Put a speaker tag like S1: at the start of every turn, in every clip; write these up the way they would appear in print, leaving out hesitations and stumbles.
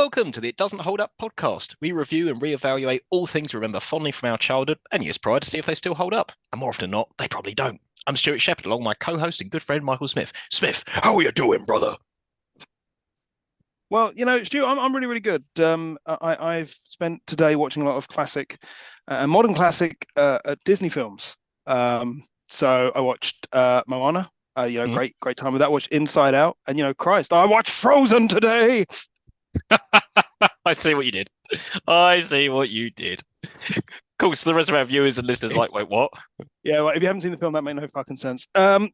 S1: welcome to the It Doesn't Hold Up podcast. We review and reevaluate all things we remember fondly from our childhood and years prior to see if they still hold up. And more often than not, they probably don't. I'm Stuart Shepherd, along with my co-host and good friend Michael Smith. Smith, how are you doing, brother?
S2: Well, Stu, I'm really, really good. I've spent today watching a lot of classic and modern classic Disney films. So I watched Moana.
S1: Hmm?
S2: Great time with that. Watched Inside Out, and Christ, I watched Frozen today.
S1: I see what you did. I see what you did. Cool. So the rest of our viewers and listeners are like,
S2: It's
S1: wait, what?
S2: Yeah. Well, if you haven't seen the film, that makes no fucking sense.
S1: But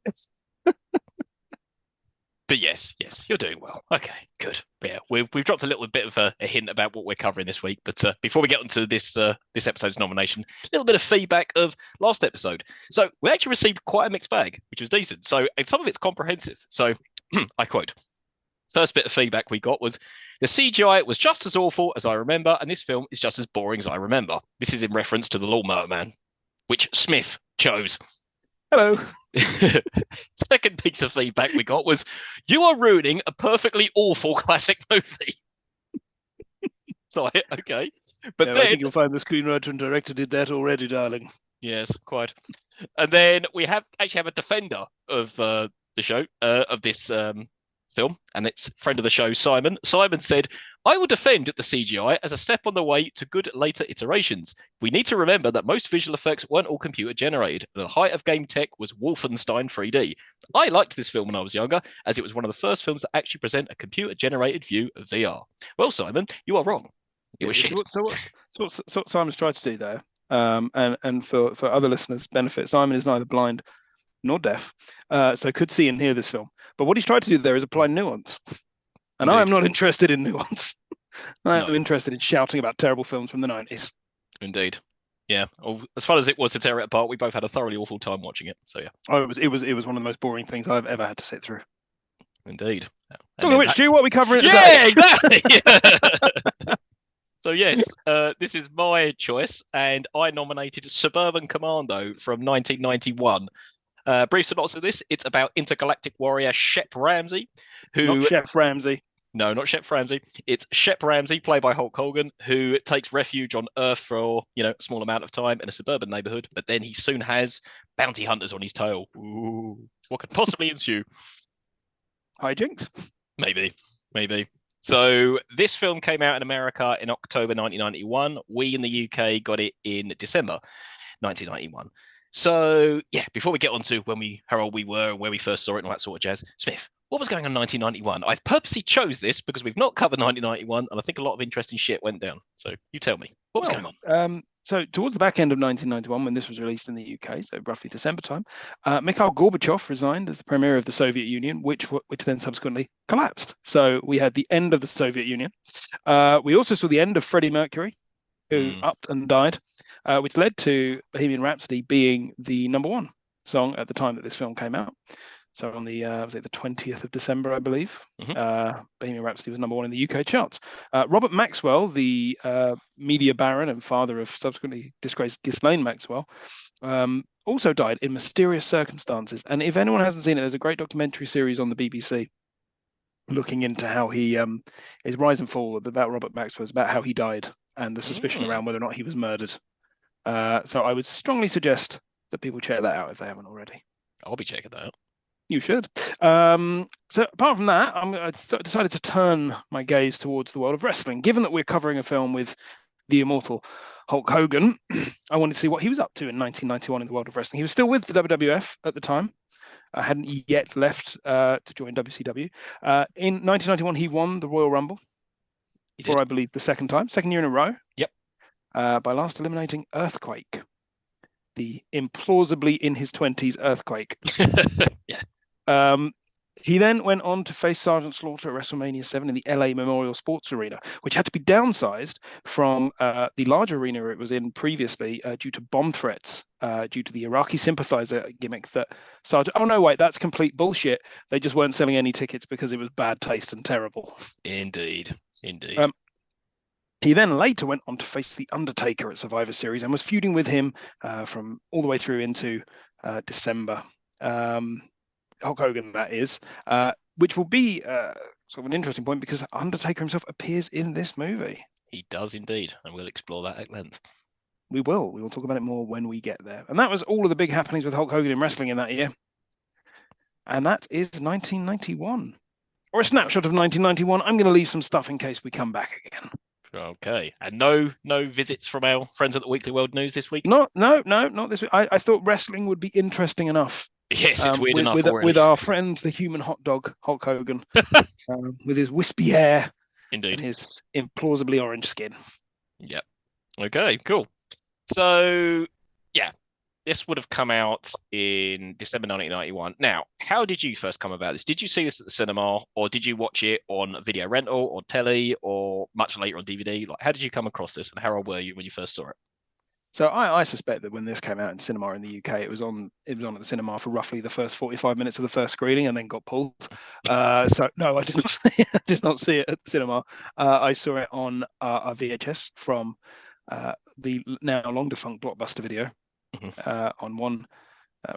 S1: yes, you're doing well. Okay, good. Yeah, we've dropped a little bit of a hint about what we're covering this week. But before we get onto this episode's nomination, a little bit of feedback of last episode. So we actually received quite a mixed bag, which was decent. So and some of it's comprehensive. So I quote: first bit of feedback we got was the CGI was just as awful as I remember, and this film is just as boring as I remember. This is in reference to the Lawnmower Man, which Smith chose.
S2: Hello.
S1: Second piece of feedback we got was, you are ruining a perfectly awful classic movie. So, okay. But
S2: Yeah, I
S1: then,
S2: think you'll find the screenwriter and director did that already, darling.
S1: yes, quite. And then we actually have a defender of the show, of this film, and it's friend of the show, Simon. Simon said, I will defend the CGI as a step on the way to good later iterations. We need to remember that most visual effects weren't all computer generated, and the height of game tech was Wolfenstein 3D. I liked this film when I was younger, as it was one of the first films to actually present a computer generated view of VR. Well, Simon, you are wrong. It
S2: Yeah.
S1: was shit.
S2: So what Simon's tried to do there, and for other listeners' benefit, Simon is neither blind nor deaf, so could see and hear this film. But what he's tried to do there is apply nuance. And I am
S1: Indeed.
S2: not interested in nuance. I
S1: No,
S2: am interested in shouting about terrible films from the 90s.
S1: indeed. Yeah. Well, as fun as it was to tear it apart, we both had a thoroughly awful time watching it. So yeah,
S2: Oh, it was one of the most boring things I've ever had to sit through.
S1: indeed. And
S2: Talking of
S1: then
S2: which,
S1: that.
S2: Stu, what are we covering today?
S1: Yeah, exactly. So yes, this is my choice, and I nominated Suburban Commando from 1991. Brief synopsis of this: it's about intergalactic warrior Shep Ramsey,
S2: Not
S1: who
S2: Chef Ramsay.
S1: no, not Shep Ramsey. It's Shep Ramsey, played by Hulk Hogan, who takes refuge on Earth for a small amount of time in a suburban neighborhood, but then he soon has bounty hunters on his tail. Ooh, what could possibly ensue?
S2: Hijinks.
S1: Maybe, maybe. So this film came out in America in October 1991. We in the UK got it in December 1991. So yeah, before we get on to how old we were and where we first saw it and all that sort of jazz, Smith, what was going on in 1991? I've purposely chose this because we've not covered 1991, and I think a lot of interesting shit went down. So you tell me, what was going on?
S2: So towards the back end of 1991, when this was released in the UK, so roughly December time, Mikhail Gorbachev resigned as the premier of the Soviet Union, which then subsequently collapsed. So we had the end of the Soviet Union. We also saw the end of Freddie Mercury, who upped and died, which led to Bohemian Rhapsody being the number one song at the time that this film came out. So on the was it the 20th of December, I believe, Bohemian Rhapsody was number one in the UK charts. Robert Maxwell, the media baron and father of subsequently disgraced Ghislaine Maxwell, also died in mysterious circumstances. And if anyone hasn't seen it, there's a great documentary series on the BBC looking into how his rise and fall about Robert Maxwell, about how he died and the suspicion around whether or not he was murdered. So I would strongly suggest that people check that out if they haven't already.
S1: I'll be checking that out.
S2: You should. So apart from that, I decided to turn my gaze towards the world of wrestling. Given that we're covering a film with the immortal Hulk Hogan, I wanted to see what he was up to in 1991 in the world of wrestling. He was still with the WWF at the time. I hadn't yet left to join WCW. In 1991, he won the Royal Rumble I believe, the second year in a row.
S1: Yep.
S2: By last eliminating Earthquake, the implausibly in his 20s Earthquake.
S1: Yeah.
S2: He then went on to face Sergeant Slaughter at WrestleMania 7 in the LA Memorial Sports Arena, which had to be downsized from the large arena it was in previously due to bomb threats, due to the Iraqi sympathizer gimmick that Sergeant... Oh, no, wait, that's complete bullshit. They just weren't selling any tickets because it was bad taste and terrible.
S1: Indeed.
S2: He then later went on to face The Undertaker at Survivor Series and was feuding with him from all the way through into December. Hulk Hogan, that is, which will be sort of an interesting point because Undertaker himself appears in this movie.
S1: He does indeed, and we'll explore that at length.
S2: We will. We will talk about it more when we get there. And that was all of the big happenings with Hulk Hogan in wrestling in that year. And that is 1991. Or a snapshot of 1991. I'm going to leave some stuff in case we come back again.
S1: Okay. And no visits from our friends at the Weekly World News this week?
S2: No, not this week. I thought wrestling would be interesting enough.
S1: Yes, it's weird enough already.
S2: With our friend, the human hot dog, Hulk Hogan, with his wispy hair
S1: Indeed.
S2: And his implausibly orange skin.
S1: Yep. Okay, cool. So, yeah, this would have come out in December 1991. Now, how did you first come about this? Did you see this at the cinema, or did you watch it on video rental or telly, or much later on DVD? Like, how did you come across this, and how old were you when you first saw it?
S2: So I suspect that when this came out in cinema in the UK, it was on at the cinema for roughly the first 45 minutes of the first screening and then got pulled. So no, I did not see it. I did not see it at the cinema. I saw it on a VHS from the now long defunct Blockbuster Video on one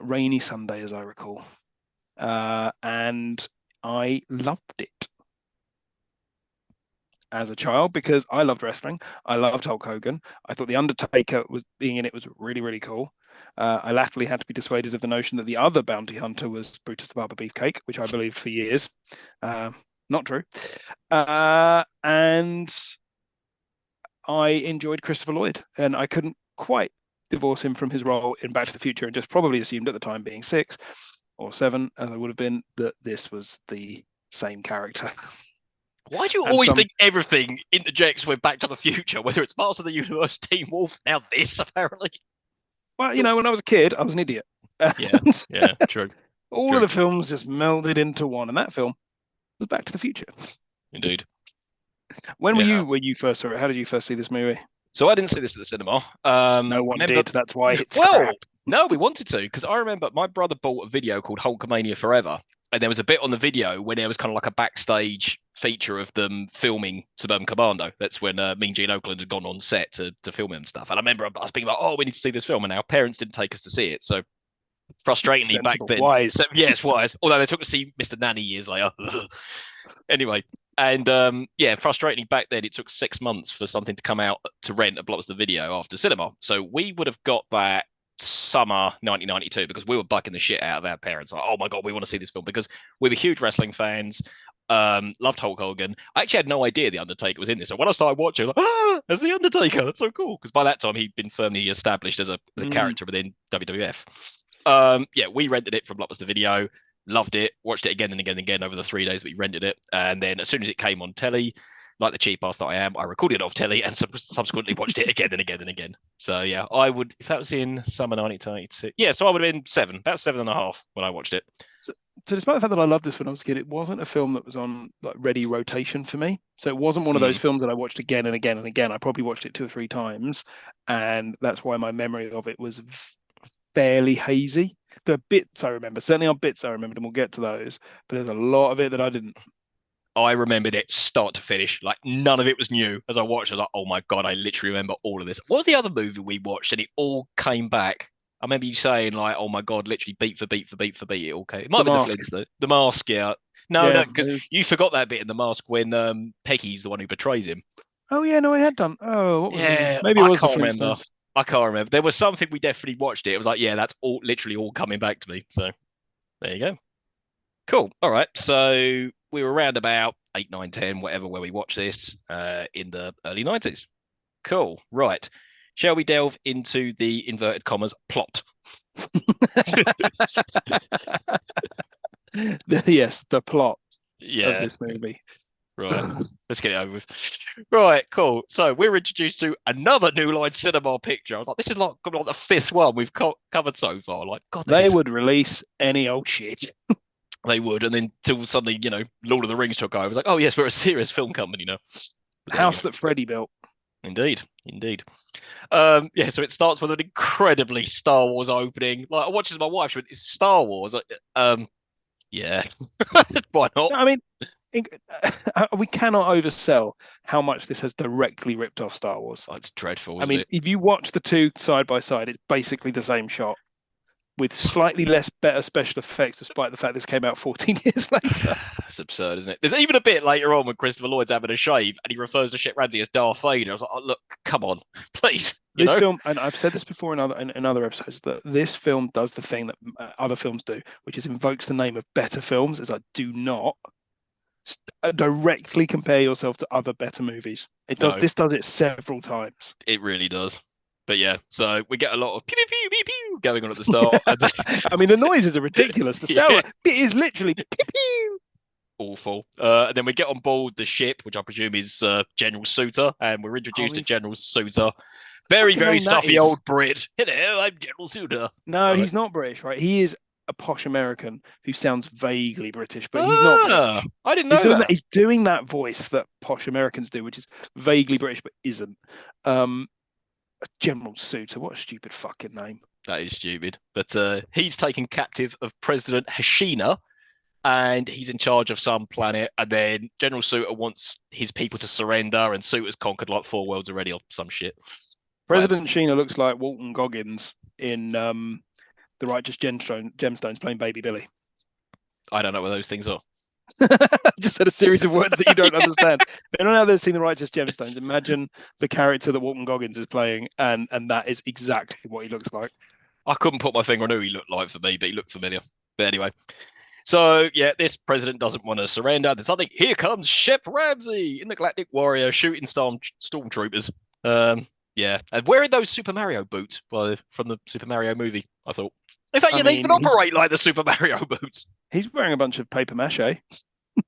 S2: rainy Sunday, as I recall, and I loved it as a child because I loved wrestling. I loved Hulk Hogan. I thought The Undertaker was being in it was really, really cool. I latterly had to be dissuaded of the notion that the other bounty hunter was Brutus the Barber Beefcake, which I believed for years. Not true. And I enjoyed Christopher Lloyd, and I couldn't quite divorce him from his role in Back to the Future and just probably assumed at the time, being 6 or 7, as I would have been, that this was the same character.
S1: Why do you always think everything interjects with Back to the Future, whether it's Masters of the Universe, Teen Wolf, now this, apparently?
S2: Well, you know, when I was a kid, I was an idiot.
S1: Yeah, true.
S2: All of the films just melded into one, and that film was Back to the Future.
S1: Indeed.
S2: When were you first saw it? How did you first see this movie?
S1: So I didn't see this at the cinema.
S2: No one did. That's why it's crap.
S1: No, we wanted to, because I remember my brother bought a video called Hulkamania Forever, and there was a bit on the video where there was kind of like a backstage feature of them filming Suburban Commando. That's when Mean Gene Oakland had gone on set to film him and stuff. And I remember I was being like, oh, we need to see this film, and our parents didn't take us to see it. So frustratingly back then.
S2: Wise.
S1: So, yes, wise. Although they took to see Mr. Nanny years later. Anyway. And frustratingly back then, it took 6 months for something to come out to rent at Blockbuster Video after cinema. So we would have got that summer 1992 because we were bucking the shit out of our parents. Like, oh my God, we want to see this film because we were huge wrestling fans. Loved Hulk Hogan. I actually had no idea The Undertaker was in this. So when I started watching, I was like, there's The Undertaker. That's so cool. Because by that time, he'd been firmly established as a character within WWF. We rented it from Blockbuster Video. Loved it, watched it again and again and again over the 3 days that we rented it. And then as soon as it came on telly, like the cheap ass that I am, I recorded it off telly and subsequently watched it again and again and again. So yeah, I would, if that was in summer 1992, so I would have been 7, about 7.5 when I watched it.
S2: So despite the fact that I loved this when I was a kid, it wasn't a film that was on like ready rotation for me. So it wasn't one of those films that I watched again and again and again. I probably watched it 2 or 3 times. And that's why my memory of it was fairly hazy. There are bits I remember, certainly on bits I remembered, and we'll get to those, but there's a lot of it that I didn't.
S1: I remembered it start to finish. Like none of it was new. As I watched, I was like, oh my God, I literally remember all of this. What was the other movie we watched and it all came back? I remember you saying like, oh my God, literally beat for beat for beat for beat, it all came. It might be the Flints though. The Mask, yeah. No, because you forgot that bit in The Mask when Peggy's the one who betrays him.
S2: Oh yeah, no, I had done. Oh, what was it?
S1: Maybe it was the Flintstones. I can't remember. There was something we definitely watched it. It was like, yeah, that's all literally all coming back to me. So there you go. Cool. All right. So we were around about 8, 9, 10, whatever, where we watched this in the early 90s. Cool. Right. Shall we delve into the inverted commas plot?
S2: Yes, the plot of this movie.
S1: Right, let's get it over with. Right, cool. So we're introduced to another New Line Cinema picture. I was like, this is like the 5th one we've covered so far. Like, God,
S2: they would release any old shit.
S1: They would, and then till suddenly, Lord of the Rings took over. I was like, oh yes, we're a serious film company now.
S2: House that Freddie built.
S1: Indeed. So it starts with an incredibly Star Wars opening. Like I watched as my wife, she went, "It's Star Wars." Like, yeah, why not?
S2: I mean, we cannot oversell how much this has directly ripped off Star Wars.
S1: Oh, it's dreadful.
S2: I mean, if you watch the two side by side, it's basically the same shot. with slightly less better special effects, despite the fact this came out 14 years later.
S1: It's absurd, isn't it? There's even a bit later on when Christopher Lloyd's having a shave and he refers to Shep Ramsey as Darth Vader. I was like, oh, look, come on, please.
S2: This film, and I've said this before in other episodes, that this film does the thing that other films do, which is invokes the name of better films. Is like, do not directly compare yourself to other better movies. It does. No. This does it several times.
S1: It really does. But yeah, so we get a lot of pew, pew, pew, pew going on at the start.
S2: I mean, the noises are ridiculous. The sound is literally pew, pew.
S1: Awful. And then we get on board the ship, which I presume is General Suter, and we're introduced to General Suter. Very, very stuffy old Brit. Hello, I'm General Suter.
S2: No, he's not British, right? He is a posh American who sounds vaguely British, but he's not British.
S1: I didn't know that.
S2: He's doing that voice that posh Americans do, which is vaguely British, but isn't. General Suter, what a stupid fucking name.
S1: That is stupid. But he's taken captive of President Hashina, and he's in charge of some planet. And then General Suter wants his people to surrender, and Suter's conquered like 4 worlds already or some shit.
S2: President Hashina looks like Walton Goggins in The Righteous Gemstones playing Baby Billy.
S1: I don't know what those things are.
S2: Just said a series of words that you don't understand. If anyone out there's seen The Righteous Gemstones, imagine the character that Walton Goggins is playing, and that is exactly what he looks like.
S1: I couldn't put my finger on who he looked like for me, but he looked familiar. But anyway, so yeah, this president doesn't want to surrender. Then suddenly, here comes Shep Ramsey in the Galactic Warrior shooting stormtroopers. Yeah, and wearing those Super Mario boots from the Super Mario movie, I thought. In fact, they even operate like the Super Mario boots.
S2: He's wearing a bunch of paper mache.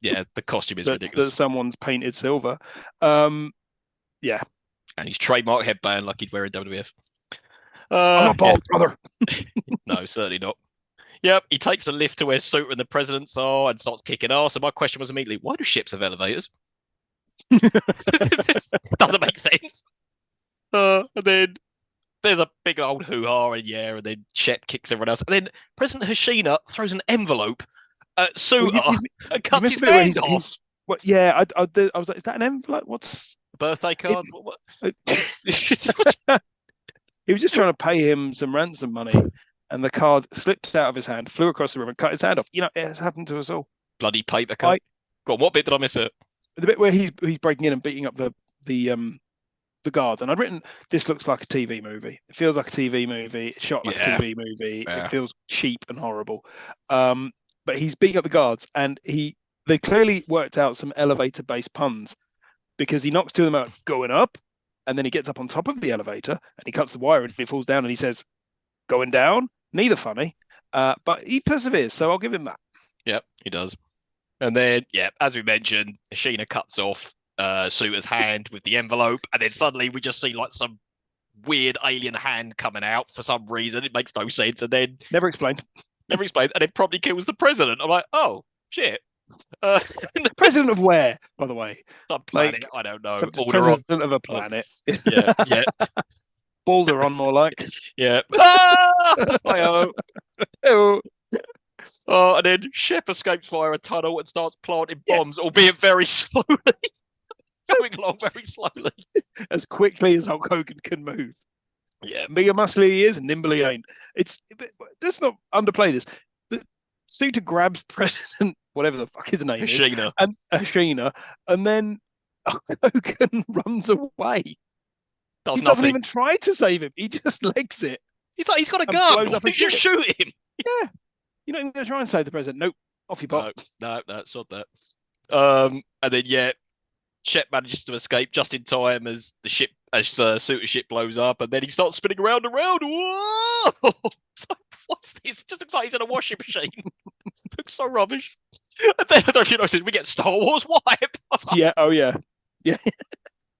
S1: Yeah, the costume is ridiculous.
S2: That someone's painted silver. Yeah.
S1: And he's trademark headband like he'd wear in WWF.
S2: I'm a bald brother.
S1: No, certainly not. Yep, he takes a lift to where Suter and the presidents are and starts kicking ass. And my question was immediately, why do ships have elevators? This doesn't make sense. And then there's a big old hoo-ha and then Shep kicks everyone else. And then President Hashina throws an envelope at Suter and cuts his hand off.
S2: I was like, is that an envelope? What's
S1: a birthday card?
S2: He was just trying to pay him some ransom money, and the card slipped out of his hand, flew across the room, and cut his hand off. You know, it has happened to us all.
S1: Bloody paper cut. Go on, what bit did I miss it?
S2: The bit where he's breaking in and beating up the guards, and I'd written, this looks like a TV movie. It feels like a TV movie. It's shot like a TV movie. Yeah. It feels cheap and horrible. But he's beating up the guards, and they clearly worked out some elevator-based puns, because he knocks 2 of them out going up, and then he gets up on top of the elevator, and he cuts the wire, and it falls down, and he says, going down? Neither funny. But he perseveres, so I'll give him that.
S1: Yep, he does. And then, as we mentioned, Hashina cuts off Suter's hand with the envelope, and then suddenly we just see like some weird alien hand coming out for some reason. It makes no sense, and then
S2: never explained,
S1: and then probably kills the president. I'm like, oh shit.
S2: The president of where, by the way?
S1: Some planet, I don't know.
S2: President of a planet.
S1: Yeah.
S2: Balderon, more like.
S1: Yeah. And then Shep escapes via a tunnel and starts planting bombs, albeit very slowly. Going along very slowly.
S2: As quickly as Hulk Hogan can move.
S1: Yeah.
S2: Bigger muscly he is, nimble he ain't. Let's not underplay this. The Suter grabs President, whatever the fuck his name is, and Hashina, and then Hogan runs away. He doesn't even try to save him. He just legs it.
S1: He's like, he's got a gun. You just shoot him.
S2: Yeah. You're not even going to try and save the president. Nope. Off you pop.
S1: No, it's not that. And then, Shep manages to escape just in time as Suter's ship blows up, and then he starts spinning around. Whoa! What's this? Just looks like he's in a washing machine. Looks so rubbish. And then I don't know, we get Star Wars wipe.
S2: Yeah. Oh yeah. Yeah.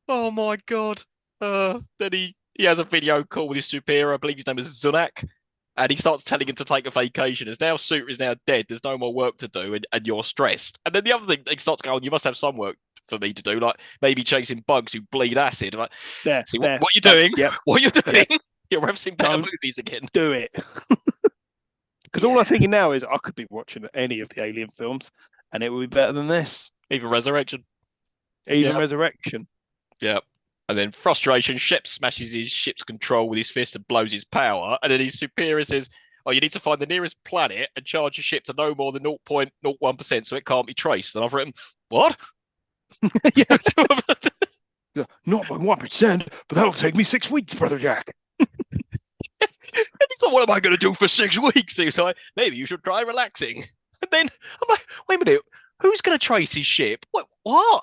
S1: Oh my god. Then he has a video call with his superior. I believe his name is Zunak. And he starts telling him to take a vacation. As now Suter is now dead, there's no more work to do, and you're stressed. And then the other thing, he starts going, you must have some work for me to do, like maybe chasing bugs who bleed acid. I'm like, what are you doing? What are you doing? You're referencing better movies again.
S2: Do it. Because all I'm thinking now is I could be watching any of the Alien films, and it would be better than this.
S1: Even Resurrection.
S2: Resurrection.
S1: Yeah. And then frustration, Shep smashes his ship's control with his fist and blows his power. And then his superior says, oh, you need to find the nearest planet and charge your ship to no more than 0.01% so it can't be traced. And I've written, what?
S2: Yeah. Not by 1%, but that'll take me 6 weeks, Brother Jack.
S1: And he's like, what am I going to do for 6 weeks? He's like, maybe you should try relaxing. And then I'm like, wait a minute, who's going to trace his ship? What?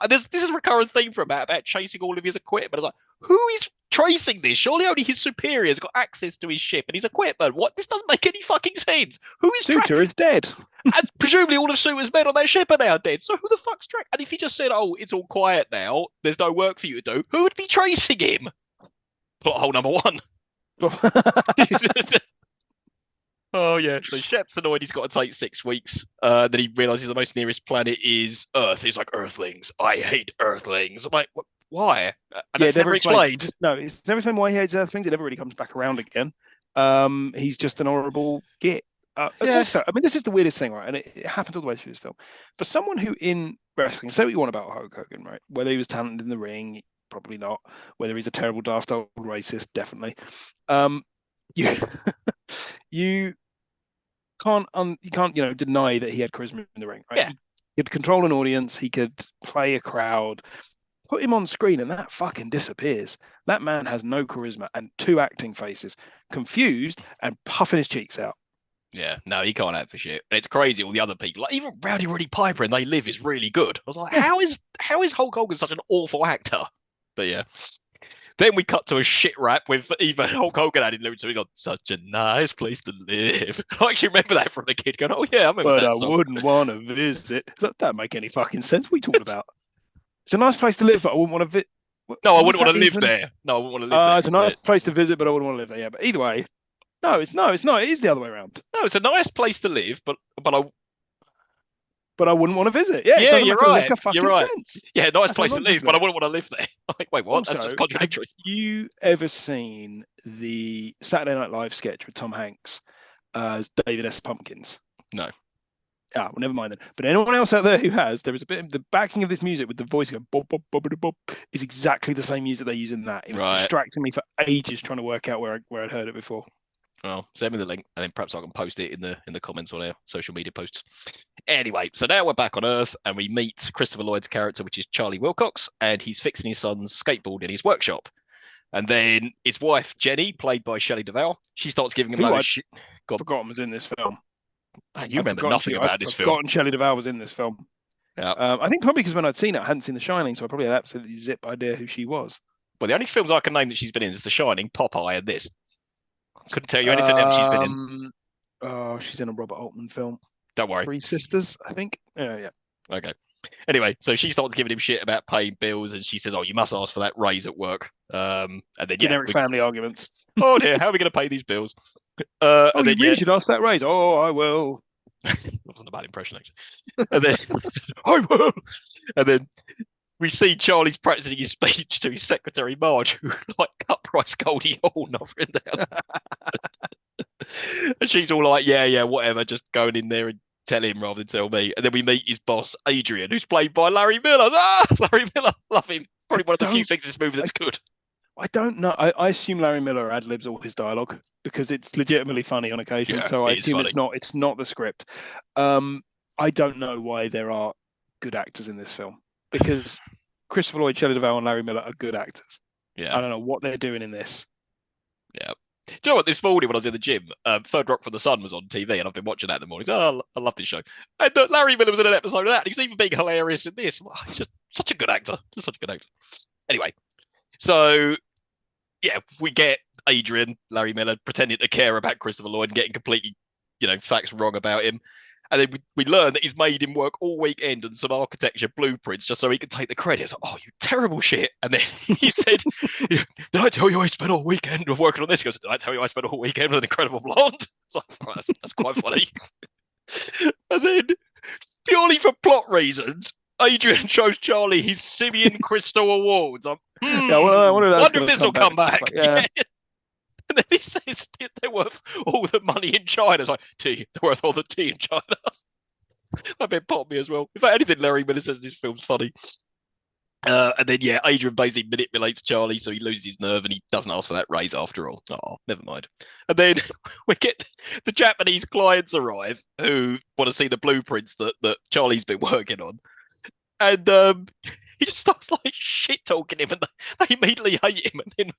S1: And this is a recurrent theme for about chasing all of his equipment. I was like, who is tracing this? Surely only his superiors got access to his ship and his equipment. What? This doesn't make any fucking sense. Who is
S2: Suter is dead.
S1: And presumably all of Suter's men on that ship are now dead. So who the fuck's tracking? And if he just said, oh, it's all quiet now, there's no work for you to do, who would be tracing him? Plot hole number one. Oh yeah, so Shep's annoyed he's got to take 6 weeks. Then he realizes the most nearest planet is Earth. He's like, Earthlings, I hate Earthlings. I'm like, why? And that's never explained.
S2: No, it's never explained why he hates Earthlings. It never really comes back around again. He's just an horrible git.
S1: Yeah.
S2: Also, I mean, this is the weirdest thing, right? And it happens all the way through this film. For someone who in wrestling, say what you want about Hulk Hogan, right? Whether he was talented in the ring, probably not. Whether he's a terrible, daft old racist, definitely. You you can't deny that he had charisma in the ring, right?
S1: Yeah.
S2: He could control an audience, he could play a crowd. Put him on screen and that fucking disappears. That man has no charisma and 2 acting faces, confused and puffing his cheeks out.
S1: Yeah, no, he can't act for shit. And it's crazy, all the other people, like even Rowdy Roddy Piper and They Live is really good. I was like, how is Hulk Hogan such an awful actor? But yeah. Then we cut to a shit rap with even Hulk Hogan adding lyrics to it. Such a nice place to live. I actually remember that from the kid going, oh yeah, I remember
S2: but
S1: that
S2: I
S1: song.
S2: wouldn't want to visit. That don't make any fucking sense. What are you talking about? It's a nice place to live, but I wouldn't want to visit.
S1: No, I wouldn't want to live there. No, I wouldn't want to live there.
S2: It's a nice place to visit, but I wouldn't want to live there. Yeah, but either way, it's not. It is the other way around.
S1: No, it's a nice place to live, but
S2: I wouldn't want to visit. Yeah, it doesn't
S1: you're
S2: make a
S1: right.
S2: lick of fucking
S1: You're right.
S2: sense.
S1: Yeah, nice place to live, but I wouldn't want to live there. Like, wait, what?
S2: Also,
S1: that's just contradictory.
S2: Have you ever seen the Saturday Night Live sketch with Tom Hanks as David S. Pumpkins?
S1: No.
S2: Well, never mind then. But anyone else out there who has, there is a bit of the backing of this music with the voice going bob, bob, bob, bob, bob, is exactly the same music they use in that. It was distracting me for ages trying to work out where I'd heard it before.
S1: Well, send me the link, and then perhaps I can post it in the comments on our social media posts. Anyway, so now we're back on Earth, and we meet Christopher Lloyd's character, which is Charlie Wilcox, and he's fixing his son's skateboard in his workshop. And then his wife, Jenny, played by Shelley Duvall, she starts giving him a load of shit.
S2: Forgotten was in this film.
S1: Man, you remember nothing about this film.
S2: I've forgotten Shelley Duvall was in this film.
S1: Yeah.
S2: I think probably because when I'd seen it, I hadn't seen The Shining, so I probably had absolutely zip idea who she was.
S1: Well, the only films I can name that she's been in is The Shining, Popeye, and this. Couldn't tell you anything else she's been in.
S2: Oh, she's in a Robert Altman film.
S1: Don't worry.
S2: 3 Sisters, I think. Yeah.
S1: Okay. Anyway, so she starts giving him shit about paying bills, and she says, "Oh, you must ask for that raise at work." And then
S2: generic family arguments.
S1: Oh dear, how are we going to pay these bills?
S2: You really should ask that raise. Oh, I will.
S1: That wasn't a bad impression, actually. And then I will. And then we see Charlie's practicing his speech to his secretary Marge, who like cut price Goldie Hawn over in there. And she's all like, yeah, whatever, just going in there and tell him rather than tell me. And then we meet his boss, Adrian, who's played by Larry Miller. Larry Miller, love him. Probably one of the few things in this movie that's good.
S2: I don't know. I assume Larry Miller ad-libs all his dialogue because it's legitimately funny on occasion.
S1: Yeah,
S2: so I assume it's not the script. I don't know why there are good actors in this film because Christopher Lloyd, Shelley Duvall, and Larry Miller are good actors.
S1: Yeah,
S2: I don't know what they're doing in this.
S1: Yeah. Do you know what? This morning when I was in the gym, Third Rock from the Sun was on TV, and I've been watching that in the mornings. Oh, I love this show. And Larry Miller was in an episode of that, and he was even being hilarious in this. Oh, he's just such a good actor. Just such a good actor. Anyway, so yeah, we get Adrian, Larry Miller, pretending to care about Christopher Lloyd and getting completely, facts wrong about him. And then we learn that he's made him work all weekend on some architecture blueprints just so he can take the credit. Like, oh, you terrible shit. And then he said, did I tell you I spent all weekend working on this? He goes, did I tell you I spent all weekend with an Incredible Blonde? It's like, oh, that's quite funny. And then, purely for plot reasons, Adrian shows Charlie his Simeon Crystal Awards. I wonder if this will come back.
S2: Yeah.
S1: And then he says they're worth all the money in China. It's like, tea, they're worth all the tea in China. That bit popped me as well. If anything, Larry Miller says this film's funny. And then, yeah, Adrian basically manipulates Charlie so he loses his nerve and he doesn't ask for that raise after all. Oh, never mind. And then we get the Japanese clients arrive who want to see the blueprints that Charlie's been working on. And he just starts like shit talking him, and they immediately hate him. And then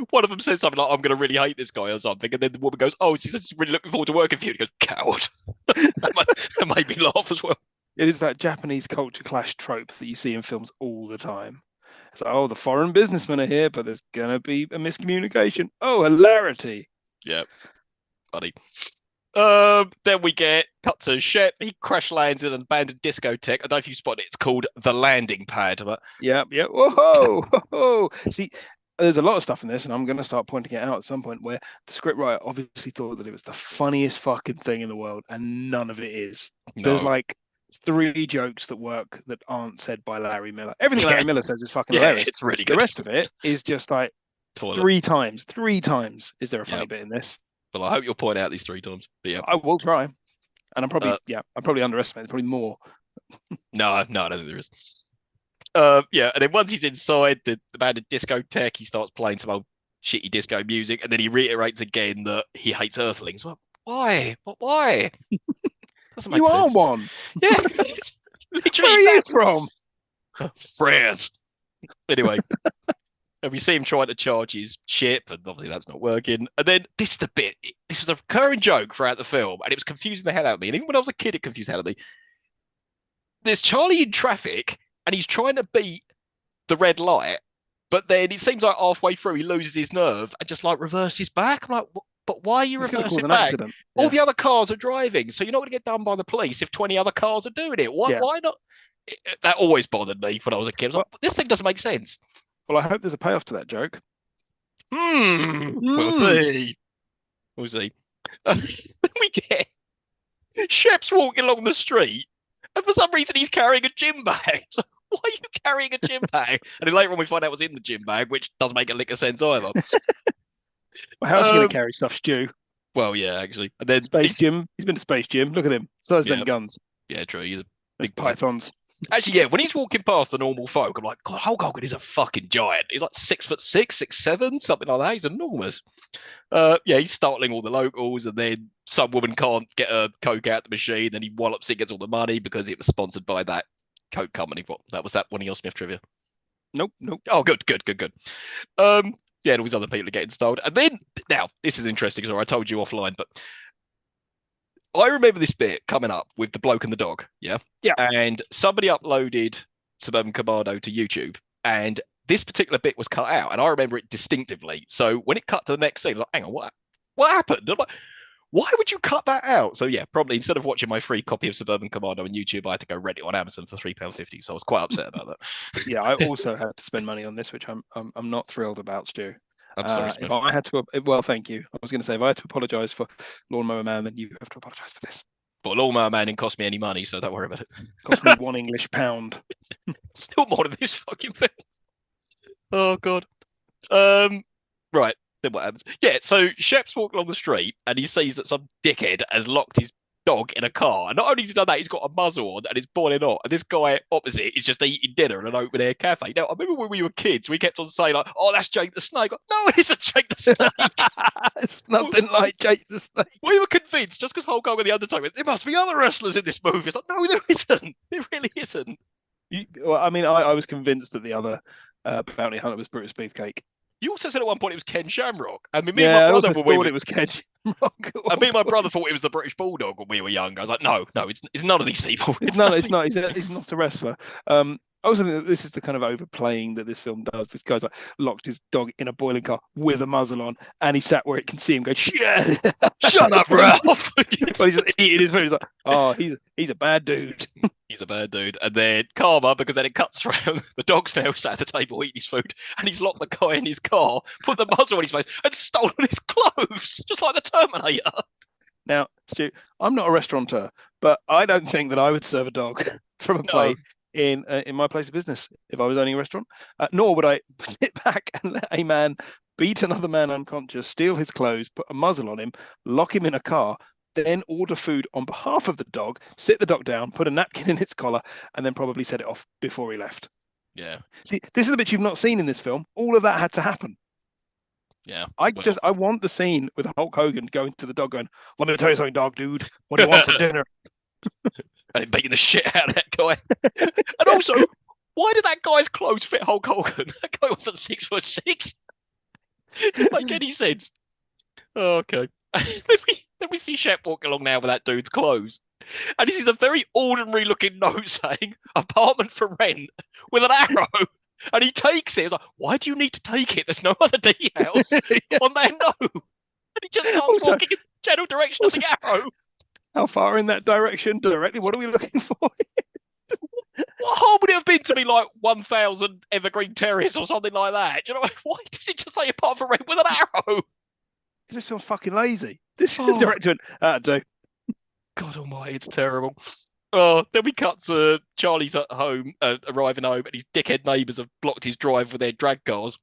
S1: one of them says something like, "I'm going to really hate this guy" or something. And then the woman goes, "Oh, she's really looking forward to working for you." And he goes, "Coward." that made me laugh as well.
S2: It is that Japanese culture clash trope that you see in films all the time. It's like, oh, the foreign businessmen are here, but there's gonna be a miscommunication. Oh, hilarity.
S1: Yeah, funny. Then we get cut to Shep. He crash lands in an abandoned discotheque. I don't know if you spotted it. It's called the landing pad. But
S2: Yeah. Whoa, whoa. See, there's a lot of stuff in this, and I'm going to start pointing it out at some point where the scriptwriter obviously thought that it was the funniest fucking thing in the world, and none of it is.
S1: no,
S2: There's like 3 jokes that work that aren't said by Larry Miller. Everything Larry Miller says is fucking hilarious.
S1: It's really good.
S2: The rest of it is just like
S1: Toilet.
S2: 3 times is there a funny bit in this.
S1: Well, I hope you'll point out these 3 times. But yeah,
S2: I will try, and I'm probably underestimating. Probably more.
S1: no, I don't think there is. Yeah, and then once he's inside the abandoned discotheque, he starts playing some old shitty disco music, and then he reiterates again that he hates Earthlings. Well, why? Why? Doesn't make
S2: You are
S1: sense.
S2: one.
S1: Yeah, it's literally.
S2: Where are you from?
S1: France. Anyway, and we see him trying to charge his ship, and obviously that's not working. And then this is the bit. This was a recurring joke throughout the film, and it was confusing the hell out of me. And even when I was a kid, it confused the hell out of me. There's Charlie in traffic, and he's trying to beat the red light, but then it seems like halfway through he loses his nerve and just like reverses back. I'm like, but why are you reversing back?
S2: Yeah.
S1: All the other cars are driving, so you're not going to get done by the police if 20 other cars are doing it. Why not? That always bothered me when I was a kid. I was like, this thing doesn't make sense.
S2: Well, I hope there's a payoff to that joke.
S1: We'll see. We'll see. Then we get Shep's walking along the street, and for some reason he's carrying a gym bag. So why are you carrying a gym bag? And then later on we find out what's in the gym bag, which doesn't make a lick of sense either.
S2: Well, how's he going to carry stuff, Stu?
S1: Well, yeah, actually. And then
S2: Space Gym. He's been to Space Gym. Look at him. So is them guns.
S1: Yeah, true. He's a
S2: big pythons.
S1: Actually, yeah, when he's walking past the normal folk, I'm like, God, Hulk Hogan is a fucking giant. He's like 6'6", 6'7", something like that. He's enormous. Yeah, he's startling all the locals, and then some woman can't get a Coke out the machine, then he wallops it, gets all the money because it was sponsored by that Coke company. What, that was that one of your Smith trivia?
S2: Nope.
S1: Oh, good. Yeah, and all these other people are getting stalled. And then, now, this is interesting, because I told you offline, but I remember this bit coming up with the bloke and the dog, yeah?
S2: Yeah.
S1: And somebody uploaded Suburban Commando to YouTube, and this particular bit was cut out, and I remember it distinctively. So when it cut to the next scene, I'm like, hang on, what happened? I'm like, why would you cut that out? So yeah, probably instead of watching my free copy of Suburban Commando on YouTube, I had to go rent it on Amazon for £3.50. So I was quite upset about that.
S2: Yeah, I also had to spend money on this, which I'm not thrilled about, Stu.
S1: I'm sorry, Smith.
S2: If I had to, well, thank you. I was going to say, if I had to apologise for Lawnmower Man, then you have to apologise for this.
S1: But Lawnmower Man didn't cost me any money, so don't worry about it.
S2: Cost me £1 English pound.
S1: Still more than this fucking thing. Oh god. Right. Then what happens? Yeah, so Shep's walking along the street and he sees that some dickhead has locked his dog in a car. And not only has he done that, he's got a muzzle on and it's boiling hot. And this guy opposite is just eating dinner in an open air cafe. Now, I remember when we were kids, we kept on saying, like, oh, that's Jake the Snake. Like, no, it isn't Jake the Snake.
S2: It's nothing like Jake the Snake.
S1: We were convinced, just because Hulk Hogan and The Undertaker, there must be other wrestlers in this movie. It's like, no, there isn't. There really isn't.
S2: Well, I mean, I was convinced that the other bounty hunter was Brutus Beefcake.
S1: You also said at one point it was Ken Shamrock. I mean,
S2: me and my brother thought it was Ken Shamrock.
S1: And me and my brother thought it was the British Bulldog when we were young. I was like, no, it's none of these people.
S2: It's not. He's not a wrestler. I also think that this is the kind of overplaying that this film does. This guy's like locked his dog in a boiling car with a muzzle on, and he sat where it can see him go, shit,
S1: shut up, Ralph.
S2: But he's just eating his food. He's like, oh, he's a bad dude.
S1: He's a bad dude. And then karma, because then it cuts around. The dog's now sat at the table eating his food, and he's locked the guy in his car, put the muzzle on his face, and stolen his clothes, just like the Terminator.
S2: Now, Stu, I'm not a restaurateur, but I don't think that I would serve a dog from a plate in my place of business if I was owning a restaurant. Nor would I sit back and let a man beat another man unconscious, steal his clothes, put a muzzle on him, lock him in a car, then order food on behalf of the dog, sit the dog down, put a napkin in its collar, and then probably set it off before he left.
S1: Yeah.
S2: See, this is the bit you've not seen in this film. All of that had to happen.
S1: Yeah.
S2: I
S1: Well,
S2: want the scene with Hulk Hogan going to the dog, going, "Let me tell you something, dog, dude. What do you want for dinner?"
S1: and beating the shit out of that guy. And also, why did that guy's clothes fit Hulk Hogan? That guy wasn't 6'6". Didn't make any sense. Oh, okay. then we see Shep walking along now with that dude's clothes. And this is a very ordinary looking note saying apartment for rent with an arrow. And he takes it. It's like, why do you need to take it? There's no other details
S2: Yeah.
S1: on that note. And he just starts
S2: Also,
S1: walking in the general direction of the arrow.
S2: how far in that direction directly? What are we looking for?
S1: What harm would it have been to be like 1,000 Evergreen Terrace or something like that? Do you know why does it just say apart from rent with an arrow?
S2: This one's fucking lazy. This
S1: Oh,
S2: director went, do.
S1: God Almighty, it's terrible. Oh, then we cut to Charlie's at home, arriving home, and his dickhead neighbours have blocked his drive with their drag cars,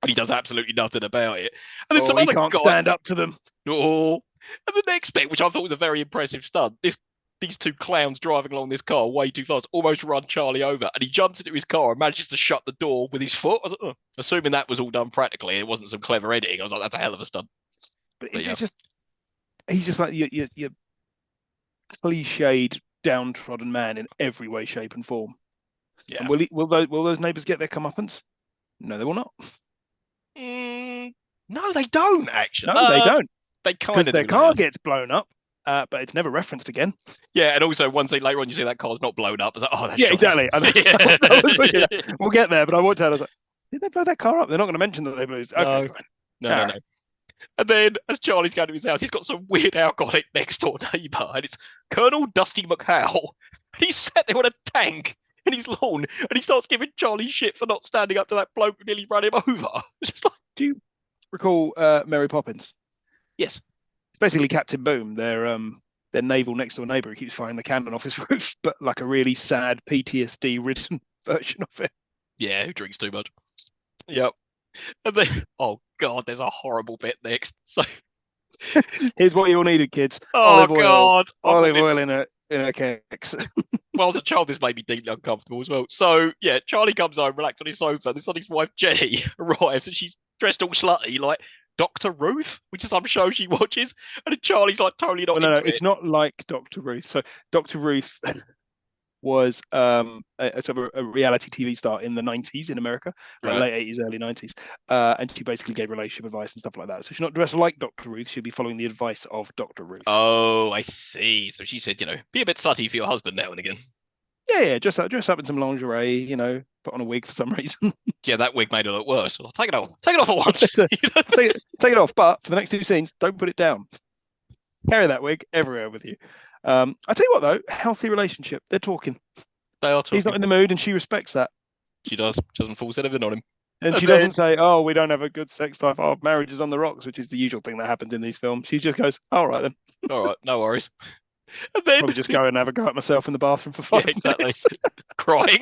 S1: and he does absolutely nothing about it. And then some
S2: He
S1: other
S2: can't
S1: guy.
S2: stand up to them.
S1: Oh, and the next bit, which I thought was a very impressive stunt, these two clowns driving along this car way too fast, almost run Charlie over, and he jumps into his car and manages to shut the door with his foot. I was like, oh. Assuming that was all done practically, it wasn't some clever editing. I was like, that's a hell of a stunt.
S2: But
S1: yeah.
S2: he's just like your cliched, downtrodden man in every way, shape, and form.
S1: Yeah.
S2: And will those neighbours get their comeuppance? No, they will not.
S1: No, they don't actually.
S2: No, they don't.
S1: They kind
S2: Because
S1: of
S2: their car gets blown up, but it's never referenced again.
S1: Yeah, and also one scene later on, you see that car's not blown up. It's like, oh, that's
S2: yeah, exactly.
S1: Yeah.
S2: We'll get there, but I walked out. I was like, did they blow that car up? They're not going to mention that they blew it. Okay, fine.
S1: No. And then, as Charlie's going to his house, he's got some weird alcoholic next door neighbour, and it's Colonel Dusty McHowell. He's sat there on a tank in his lawn, and he starts giving Charlie shit for not standing up to that bloke who nearly ran him over. It's just like,
S2: do you recall Mary Poppins?
S1: Yes.
S2: It's basically Captain Boom, their naval next door neighbour who keeps firing the cannon off his roof, but like a really sad PTSD-ridden version of it.
S1: Yeah, who drinks too much. Yep. And then, oh God, there's a horrible bit next. So
S2: here's what you all needed, kids.
S1: Oh God,
S2: olive oil in a cakes.
S1: Well, as a child, this made me deeply uncomfortable as well. So yeah, Charlie comes home, relaxed on his sofa. This on his wife Jenny arrives, and she's dressed all slutty, like Dr. Ruth, which is some show she watches. And then Charlie's like totally not into it.
S2: It's not like Dr. Ruth. So Dr. Ruth was a sort of a reality TV star in the 90s in America, like late 80s, early 90s. And she basically gave relationship advice and stuff like that. So she's not dressed like Dr. Ruth. She'll be following the advice of Dr. Ruth.
S1: Oh, I see. So she said, be a bit slutty for your husband now and again.
S2: Yeah, dress up in some lingerie, put on a wig for some reason.
S1: Yeah, that wig made it look worse. Well, take it off. Take it off at once.
S2: take it off, but for the next two scenes, don't put it down. Carry that wig everywhere with you. I tell you what, though, healthy relationship. They're talking.
S1: They are talking.
S2: He's not in the mood, and she respects that.
S1: She does. She doesn't force anything on him.
S2: And she doesn't say, "Oh, we don't have a good sex life. Oh, marriage is on the rocks," which is the usual thing that happens in these films. She just goes, "All right then.
S1: All right, no worries." And then
S2: probably just go and have a go at myself in the bathroom for 5 minutes.
S1: Crying.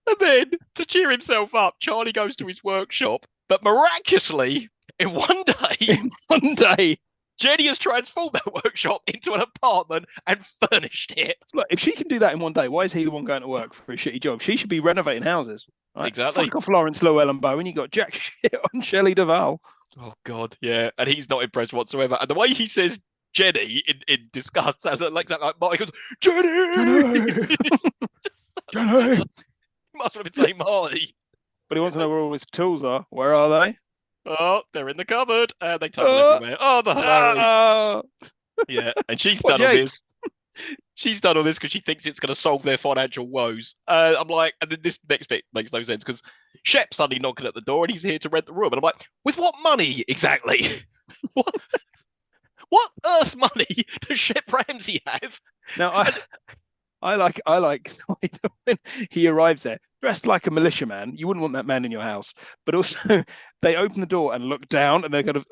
S1: And then, to cheer himself up, Charlie goes to his workshop, but miraculously, in one day, Jenny has transformed that workshop into an apartment and furnished it.
S2: Look, if she can do that in one day, why is he the one going to work for a shitty job? She should be renovating houses. Right?
S1: Exactly.
S2: Fuck off Lawrence Llewellyn-Bowen. You got jack shit on Shelley Duvall.
S1: Oh, God, yeah. And he's not impressed whatsoever. And the way he says Jenny in disgust sounds like Marty goes, Jenny!
S2: Jenny!
S1: He must have been saying Marty.
S2: But he wants to know where all his tools are. Where are they?
S1: Oh, they're in the cupboard. And they tumble everywhere. Oh, the hilarity. Yeah, and she's done all this. She's done all this because she thinks it's going to solve their financial woes. I'm like, and then this next bit makes no sense because Shep's suddenly knocking at the door and he's here to rent the room. And I'm like, with what money exactly? What earth money does Shep Ramsey have?
S2: Now, I like the way that when he arrives there, dressed like a militiaman. You wouldn't want that man in your house. But also, they open the door and look down and they're kind of,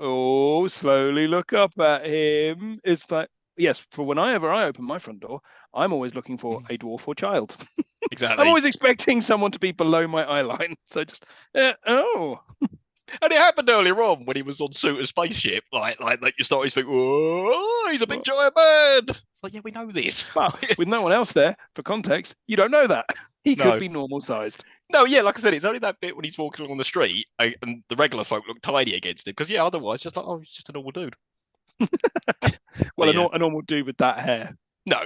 S2: slowly look up at him. It's like, yes, for whenever I open my front door, I'm always looking for a dwarf or child.
S1: Exactly.
S2: I'm always expecting someone to be below my eye line. So just,
S1: And it happened earlier on when he was on Suiter's spaceship. Like you started to think, oh, he's a big
S2: Well,
S1: giant man. It's like, yeah, we know this.
S2: well, with no one else there for context, you don't know that. He could
S1: No.
S2: be normal sized.
S1: No, yeah, like I said, it's only that bit when he's walking along the street and the regular folk look tiny against him. Because, yeah, otherwise, just like, oh, he's just a normal dude.
S2: Well,
S1: Yeah.
S2: a normal dude with that hair.
S1: No.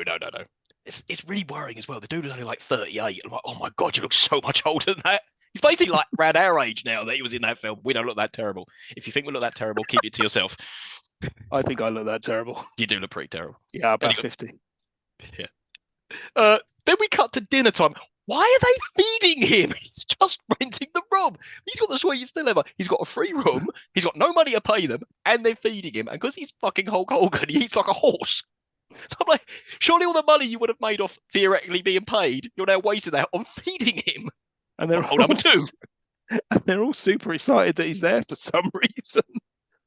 S1: It's really worrying as well. The dude was only like 38. I'm like, oh my God, you look so much older than that. He's basically like around our age now that he was in that film. We don't look that terrible. If you think we look that terrible, keep it to yourself.
S2: I think I look that terrible.
S1: You do look pretty terrible.
S2: Yeah, about
S1: Anyway,
S2: 50.
S1: yeah. Then we cut to dinner time. Why are they feeding him? He's just renting the room. He's got the sweetest deal ever. He's got a free room. He's got no money to pay them, and they're feeding him. And because he's fucking Hulk Hogan, he eats like a horse. So I'm like, surely all the money you would have made off theoretically being paid, you're now wasting that on feeding him.
S2: And they're
S1: all number two.
S2: And they're all super excited that he's there for some reason.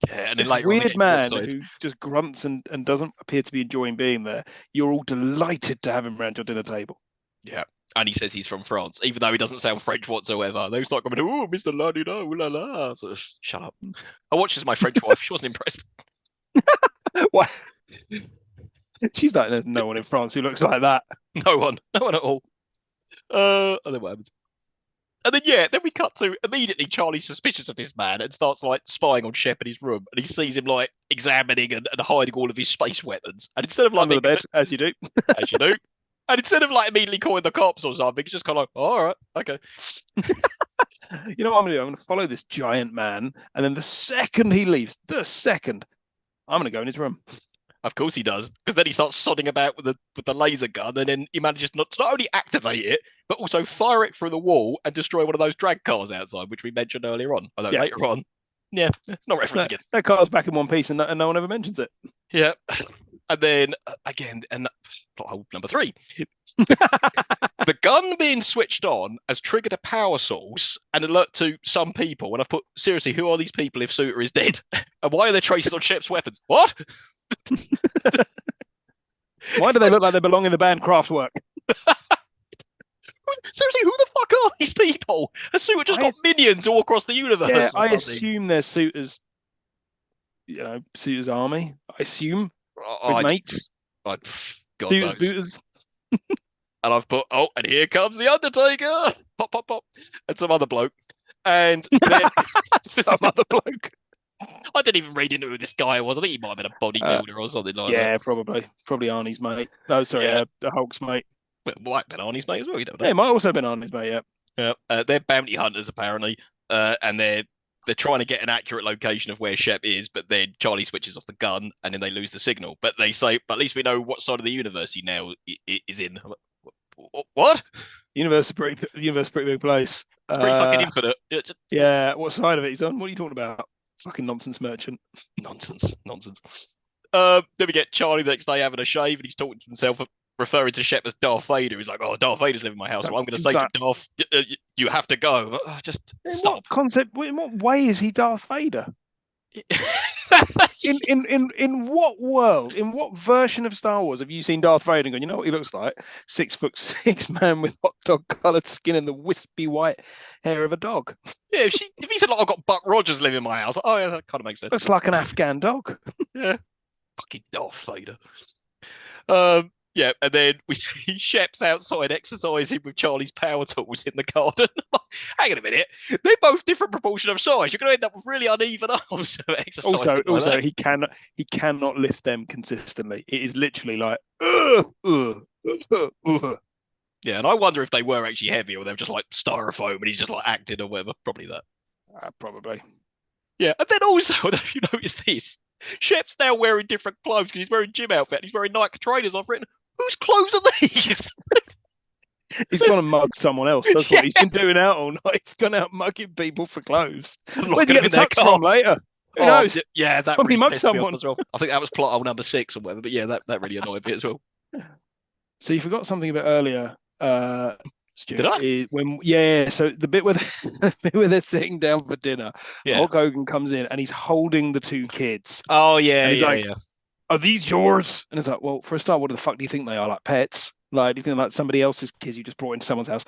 S1: Yeah, and
S2: this
S1: then later
S2: weird
S1: on,
S2: man who just grunts and doesn't appear to be enjoying being there. You're all delighted to have him around your dinner table.
S1: Yeah. And he says he's from France, even though he doesn't sound French whatsoever. They start going, oh, Mr. Ladina, ooh la la. So, shut up. I watched this with my French wife. She wasn't impressed.
S2: Why? She's like, there's no one in France who looks like that.
S1: No one at all. And then what happens? And then, yeah, then we cut to immediately Charlie's suspicious of this man and starts like spying on Shep in his room. And he sees him like examining and hiding all of his space weapons. And instead of like
S2: under the bed, as you do.
S1: As you do. And instead of like immediately calling the cops or something, he's just kind of like, oh, all right, okay.
S2: You know what I'm going to do? I'm going to follow this giant man. And then the second he leaves, I'm going to go in his room.
S1: Of course he does, because then he starts sodding about with the laser gun, and then he manages to not only activate it, but also fire it through the wall and destroy one of those drag cars outside, which we mentioned earlier on. Although later on, yeah, it's not referenced again.
S2: That car's back in one piece, and no one ever mentions it.
S1: Yeah, and then again, and plot hole number 3. The gun being switched on has triggered a power source and alert to some people. And I've put, seriously, who are these people if Suiter is dead? And why are there traces on Shep's weapons? What?
S2: Why do they look like they belong in the band Kraftwerk?
S1: Seriously, who the fuck are these people? Has Suiter just got minions all across the universe?
S2: Yeah, I assume they're Suiter's, Suiter's army. I assume. Mates.
S1: God
S2: Suiter's booters.
S1: And I've put, and here comes the Undertaker. Pop, pop, pop. And some other bloke. And then
S2: some other bloke.
S1: I didn't even read into who this guy was. I think he might have been a bodybuilder or something like that.
S2: Yeah, probably. Probably Arnie's mate. No, sorry, the Hulk's mate.
S1: Well, it might have been Arnie's mate as well. You don't know.
S2: Yeah, it might also have been Arnie's mate,
S1: yeah. They're bounty hunters, apparently. And they're trying to get an accurate location of where Shep is, but then Charlie switches off the gun and then they lose the signal. But they say, but at least we know what side of the universe he now is in. What?
S2: Universe is a pretty big place.
S1: It's pretty fucking infinite.
S2: Yeah, what side of it he's on? What are you talking about? Fucking nonsense merchant.
S1: Nonsense. Then we get Charlie the next day having a shave and he's talking to himself, referring to Shep as Darth Vader. He's like, oh, Darth Vader's living in my house, so I'm going to say to Darth, you have to go. Just stop.
S2: In what way is he Darth Vader? in what world, in what version of Star Wars have you seen Darth Vader and gone, you know what he looks like? 6'6" man with hot dog coloured skin and the wispy white hair of a dog.
S1: Yeah, if he said, like, I've got Buck Rogers living in my house, oh yeah, that kind of makes sense.
S2: Looks like an Afghan dog.
S1: Yeah. Fucking Darth Vader. Yeah, and then we see Shep's outside exercising with Charlie's power tools in the garden. Hang on a minute, they're both different proportion of size. You're going to end up with really uneven arms of exercising.
S2: Also, he cannot lift them consistently. It is literally like,
S1: Yeah, and I wonder if they were actually heavy or they're just like styrofoam and he's just like acting or whatever. Probably that.
S2: Probably.
S1: Yeah, and then also, I don't know if you noticed this, Shep's now wearing different clothes because he's wearing gym outfit and he's wearing Nike trainers. I've written, whose clothes are these?
S2: He's gone and mugged someone else. That's what he's been doing out all night. He's gone out mugging people for clothes. Where'd you get the tux from later? Who knows?
S1: Yeah, that
S2: probably mugged someone
S1: as well. I think that was plot hole number 6 or whatever. But yeah, that really annoyed me as well.
S2: So you forgot something a bit earlier, Stu.
S1: Did I?
S2: So the bit where they're sitting down for dinner, Hulk Hogan comes in and he's holding the 2 kids.
S1: Oh yeah,
S2: and he's like, are these yours? And it's like, well, for a start, what the fuck do you think they are, like pets? Like, you think like somebody else's kids you just brought into someone's house.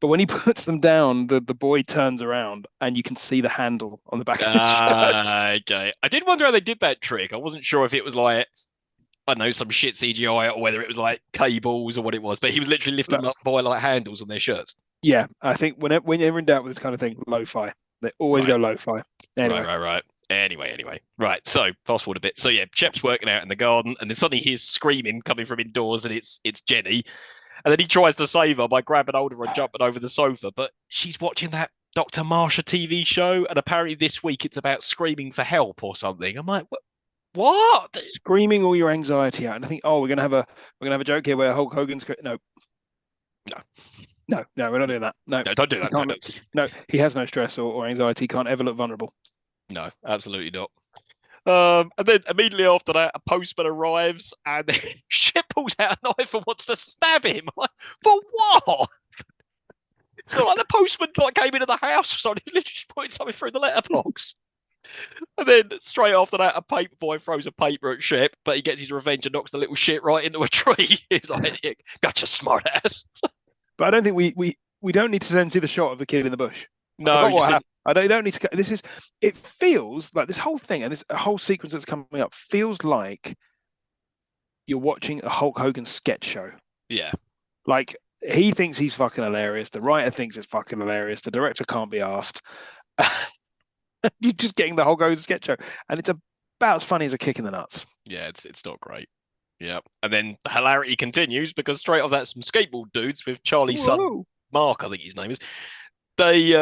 S2: But when he puts them down, the boy turns around and you can see the handle on the back of his shirt.
S1: Okay. I did wonder how they did that trick. I wasn't sure if it was like, I don't know, some shit CGI or whether it was like cables or what it was, but he was literally lifting
S2: Like,
S1: them up by like handles on their shirts.
S2: yeah, I think when you're in doubt with this kind of thing, lo-fi. They always
S1: Right.
S2: go lo-fi. Anyway,
S1: Right. Anyway. Right. So fast forward a bit. So yeah, Shep's working out in the garden, and then suddenly he hears screaming coming from indoors, and it's Jenny. And then he tries to save her by grabbing hold of her and jumping over the sofa. But she's watching that Dr. Marsha TV show, and apparently this week it's about screaming for help or something. I'm like, what?
S2: screaming all your anxiety out, and I think, oh, we're gonna have a joke here where Hulk Hogan's no,
S1: No,
S2: no, we're not doing that. No,
S1: no, don't do
S2: he
S1: that.
S2: can't look, no, he has no stress or anxiety. He can't ever look vulnerable.
S1: No, absolutely not. And then immediately after that, a postman arrives and Shep pulls out a knife and wants to stab him. I'm like, for what? It's not like the postman like came into the house or something. He literally just putting something through the letterbox. And then straight after that, a paper boy throws a paper at Shep, but he gets his revenge and knocks the little shit right into a tree. He's like, "Gotcha, smart ass."
S2: But I don't think we don't need to then see the shot of the kid in the bush. I
S1: No,
S2: forgot what happened. I don't need to. This is. It feels like this whole thing and this whole sequence that's coming up feels like you're watching a Hulk Hogan sketch show.
S1: yeah,
S2: Like he thinks he's fucking hilarious. The writer thinks it's fucking hilarious. The director can't be asked. You're just getting the Hulk Hogan sketch show, and it's about as funny as a kick in the nuts.
S1: yeah, it's not great. Yeah, and then the hilarity continues because straight off that, some skateboard dudes with Charlie's son
S2: Whoa.
S1: Mark, I think his name is. They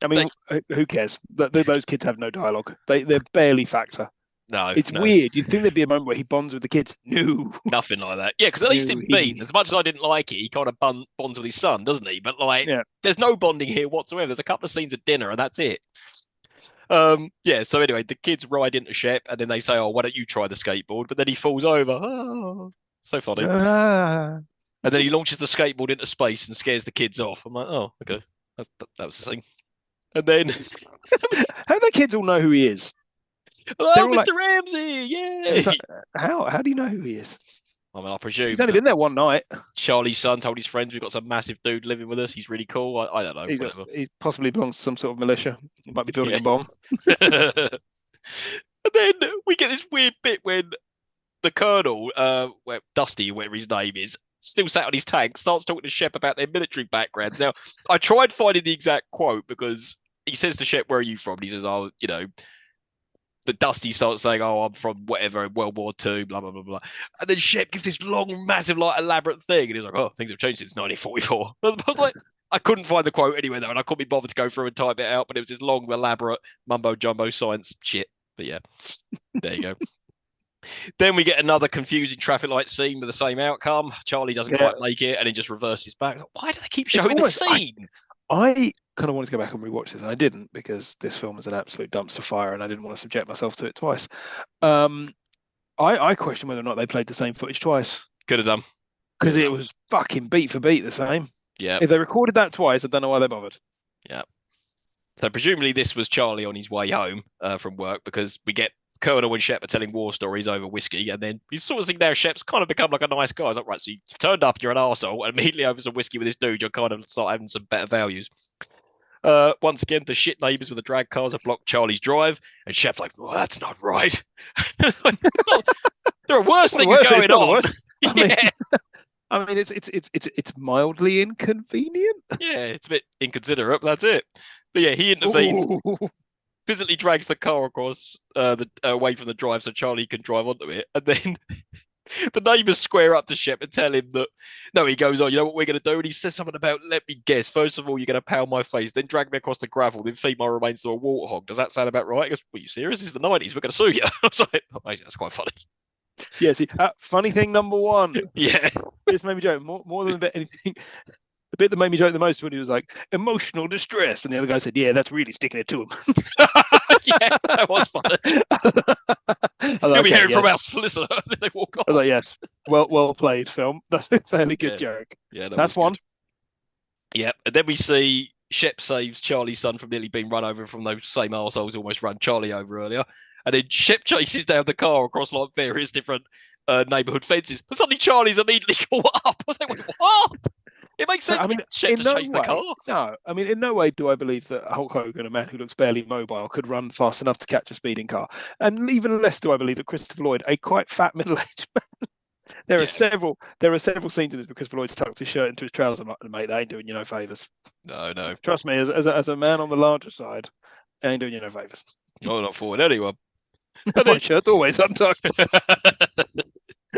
S2: I mean, who cares? Those kids have no dialogue. They're barely factor.
S1: no,
S2: It's
S1: no,
S2: weird. You'd think there'd be a moment where he bonds with the kids. No,
S1: nothing like that. Yeah, because at least
S2: no,
S1: in Bean, as much as I didn't like it, he kind of bonds with his son, doesn't he? But like,
S2: yeah.
S1: there's no bonding here whatsoever. There's a couple of scenes at dinner, and that's it. Yeah. So anyway, the kids ride into Shep, and then they say, "Oh, why don't you try the skateboard?" But then he falls over. Oh, so funny.
S2: Ah.
S1: And then he launches the skateboard into space and scares the kids off. I'm like, oh, okay, that was the thing. And then,
S2: How do the kids all know who he is?
S1: oh,
S2: They're all
S1: Mr.
S2: like,
S1: Ramsey, yeah.
S2: like, how do you know who he is?
S1: I mean, I presume
S2: He's only been there one night.
S1: Charlie's son told his friends we've got some massive dude living with us. He's really cool. I don't know.
S2: He possibly belongs to some sort of militia. He might be building
S1: Yeah.
S2: a bomb.
S1: And then we get this weird bit when the Colonel, where Dusty, whatever his name is, still sat on his tank, starts talking to Shep about their military backgrounds. Now, I tried finding the exact quote because he says to Shep, "Where are you from?" And he says, "Oh, you know." The Dusty starts saying, "Oh, I'm from whatever, World War II, blah blah blah blah," and then Shep gives this long, massive, like elaborate thing, and he's like, "Oh, things have changed since 1944." I was like, I couldn't find the quote anywhere though, and I couldn't be bothered to go through and type it out, but it was this long, elaborate mumbo jumbo science shit. But yeah, there you go. Then we get another confusing traffic light scene with the same outcome. Charlie doesn't quite make it, and he just reverses back. Why do they keep showing the scene?
S2: I kind of wanted to go back and rewatch this, and I didn't because this film is an absolute dumpster fire, and I didn't want to subject myself to it twice. I question whether or not they played the same footage twice
S1: Could have done.
S2: because it was fucking beat for beat the same.
S1: Yeah.
S2: If they recorded that twice, I don't know why they bothered.
S1: Yeah. So presumably this was Charlie on his way home from work because we get Colonel and Shep are telling war stories over whiskey, and then you sort of think now Shep's kind of become like a nice guy. It's like, right, so you turned up, you're an arsehole, and immediately over some whiskey with this dude, you're kind of start having some better values. Once again, the shit neighbors with the drag cars have blocked Charlie's drive, and Shep's like, well, that's not right. There are worse things going on. Yeah.
S2: I mean, it's mildly inconvenient.
S1: Yeah, it's a bit inconsiderate, but that's it. But yeah, he intervenes, physically drags the car across away from the drive so Charlie can drive onto it, and then the neighbours square up to Shep and tell him that no, he goes, "Oh, you know what we're going to do?" And he says something about, "Let me guess. First of all, you're going to pound my face, then drag me across the gravel, then feed my remains to a warthog. Does that sound about right?" He goes, "Are you serious? This is the 90s. We're going to sue you." I was like, "Oh, that's quite funny."
S2: Yeah, see, funny thing number one.
S1: Yeah.
S2: This made me joke more than anything. The bit that made me joke the most when he was like emotional distress, and the other guy said, "Yeah, that's really sticking it to him."
S1: Yeah, that was funny. You'll be hearing from our solicitor. They walk off.
S2: I was like, "Yes, well played, film. That's a fairly good joke."
S1: Yeah,
S2: that's one.
S1: Yeah, and then we see Shep saves Charlie's son from nearly being run over from those same arseholes almost ran Charlie over earlier. And then Shep chases down the car across like various different neighborhood fences. But suddenly Charlie's immediately caught up. I was like, what? It makes
S2: So,
S1: sense
S2: I
S1: for
S2: mean,
S1: Shep
S2: in
S1: to
S2: no
S1: chase the
S2: way,
S1: car.
S2: no. I mean, in no way do I believe that Hulk Hogan, a man who looks barely mobile, could run fast enough to catch a speeding car. And even less do I believe that Christopher Lloyd, a quite fat middle-aged man, there are
S1: Yeah.
S2: several scenes in this where Christopher Lloyd's tucked his shirt into his trousers. I'm like, mate, that ain't doing you no favors.
S1: No, no.
S2: Trust me, as a man on the larger side, it ain't doing you no favors.
S1: You're not fooling anyone. And
S2: My
S1: then,
S2: shirt's always untucked.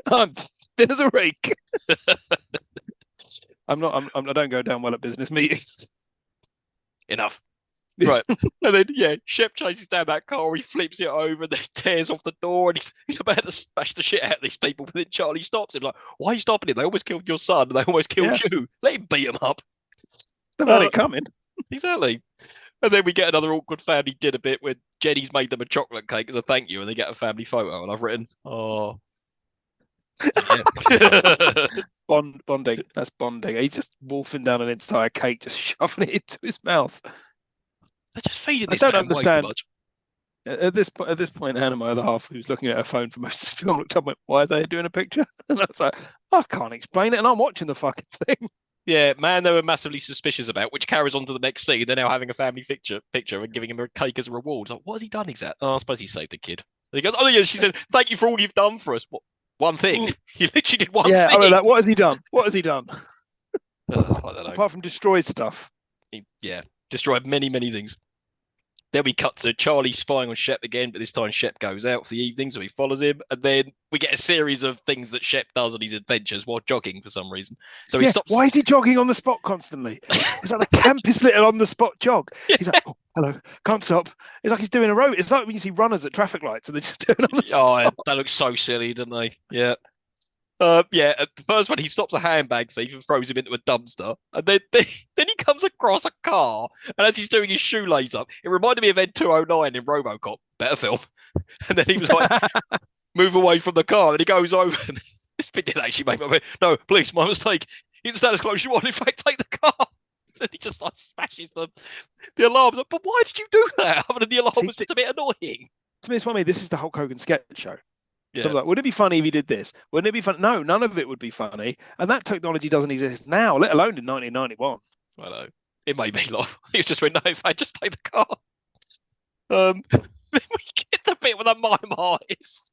S2: I'm thin as a rake. I'm not. I don't go down well at business meetings.
S1: enough. Right. And then, yeah, Shep chases down that car, he flips it over, and then he tears off the door, and he's about to smash the shit out of these people. But then Charlie stops him, like, why are you stopping him? They almost killed your son, and they almost killed
S2: Yeah.
S1: you. Let him beat him up.
S2: They've had it coming.
S1: Exactly. And then we get another awkward family dinner bit where Jenny's made them a chocolate cake as a thank you, and they get a family photo. And I've written, oh. Yeah.
S2: Bonding. That's bonding. He's just wolfing down an entire cake, just shoving it into his mouth.
S1: They're just feeding
S2: I
S1: this
S2: don't
S1: man way too
S2: understand.
S1: much.
S2: At this point, Hannah, my other half, who's looking at her phone for most of the film, looked up and went, "Why are they doing a picture?" And I was like, "I can't explain it," and I'm watching the fucking thing.
S1: Yeah, man, they were massively suspicious about, which carries on to the next scene. They're now having a family picture and giving him a cake as a reward. Like, what has he done exactly? Oh, I suppose he saved the kid. And he goes, oh, yeah, she said, thank you for all you've done for us. What? One thing. You literally did one
S2: Yeah,
S1: thing.
S2: I mean, like, what has he done? What has he done?
S1: I don't know.
S2: Apart from destroy stuff.
S1: Yeah, destroyed many, many things. Then we cut to Charlie spying on Shep again, but this time Shep goes out for the evening, so he follows him. And then we get a series of things that Shep does on his adventures while jogging for some reason. So he stops.
S2: Why is he jogging on the spot constantly? It's like the campest little on the spot jog. He's like, oh, hello, can't stop. It's like he's doing a row. It's like when you see runners at traffic lights and they're just doing on the spot.
S1: They look so silly, don't they? Yeah. Yeah, the first one, he stops a handbag thief and throws him into a dumpster. And then he comes across a car. And as he's doing his shoelace up, it reminded me of Ed 209 in Robocop. Better film. And then he was like, move away from the car. And he goes over. And this bit didn't actually make me. No, please, my mistake. You can stand as close as you want. In fact, take the car. And he just like smashes the alarms. But why did you do that? Other than the alarm was just a bit annoying.
S2: To me, it's funny. This is the Hulk Hogan sketch show.
S1: Yeah.
S2: So like, would it be funny if he did this? Wouldn't it be fun? No, none of it would be funny. And that technology doesn't exist now, let alone in 1991.
S1: I know. It made me laugh. He just went, no, if I just take the car. Then we get the bit with the mime artist.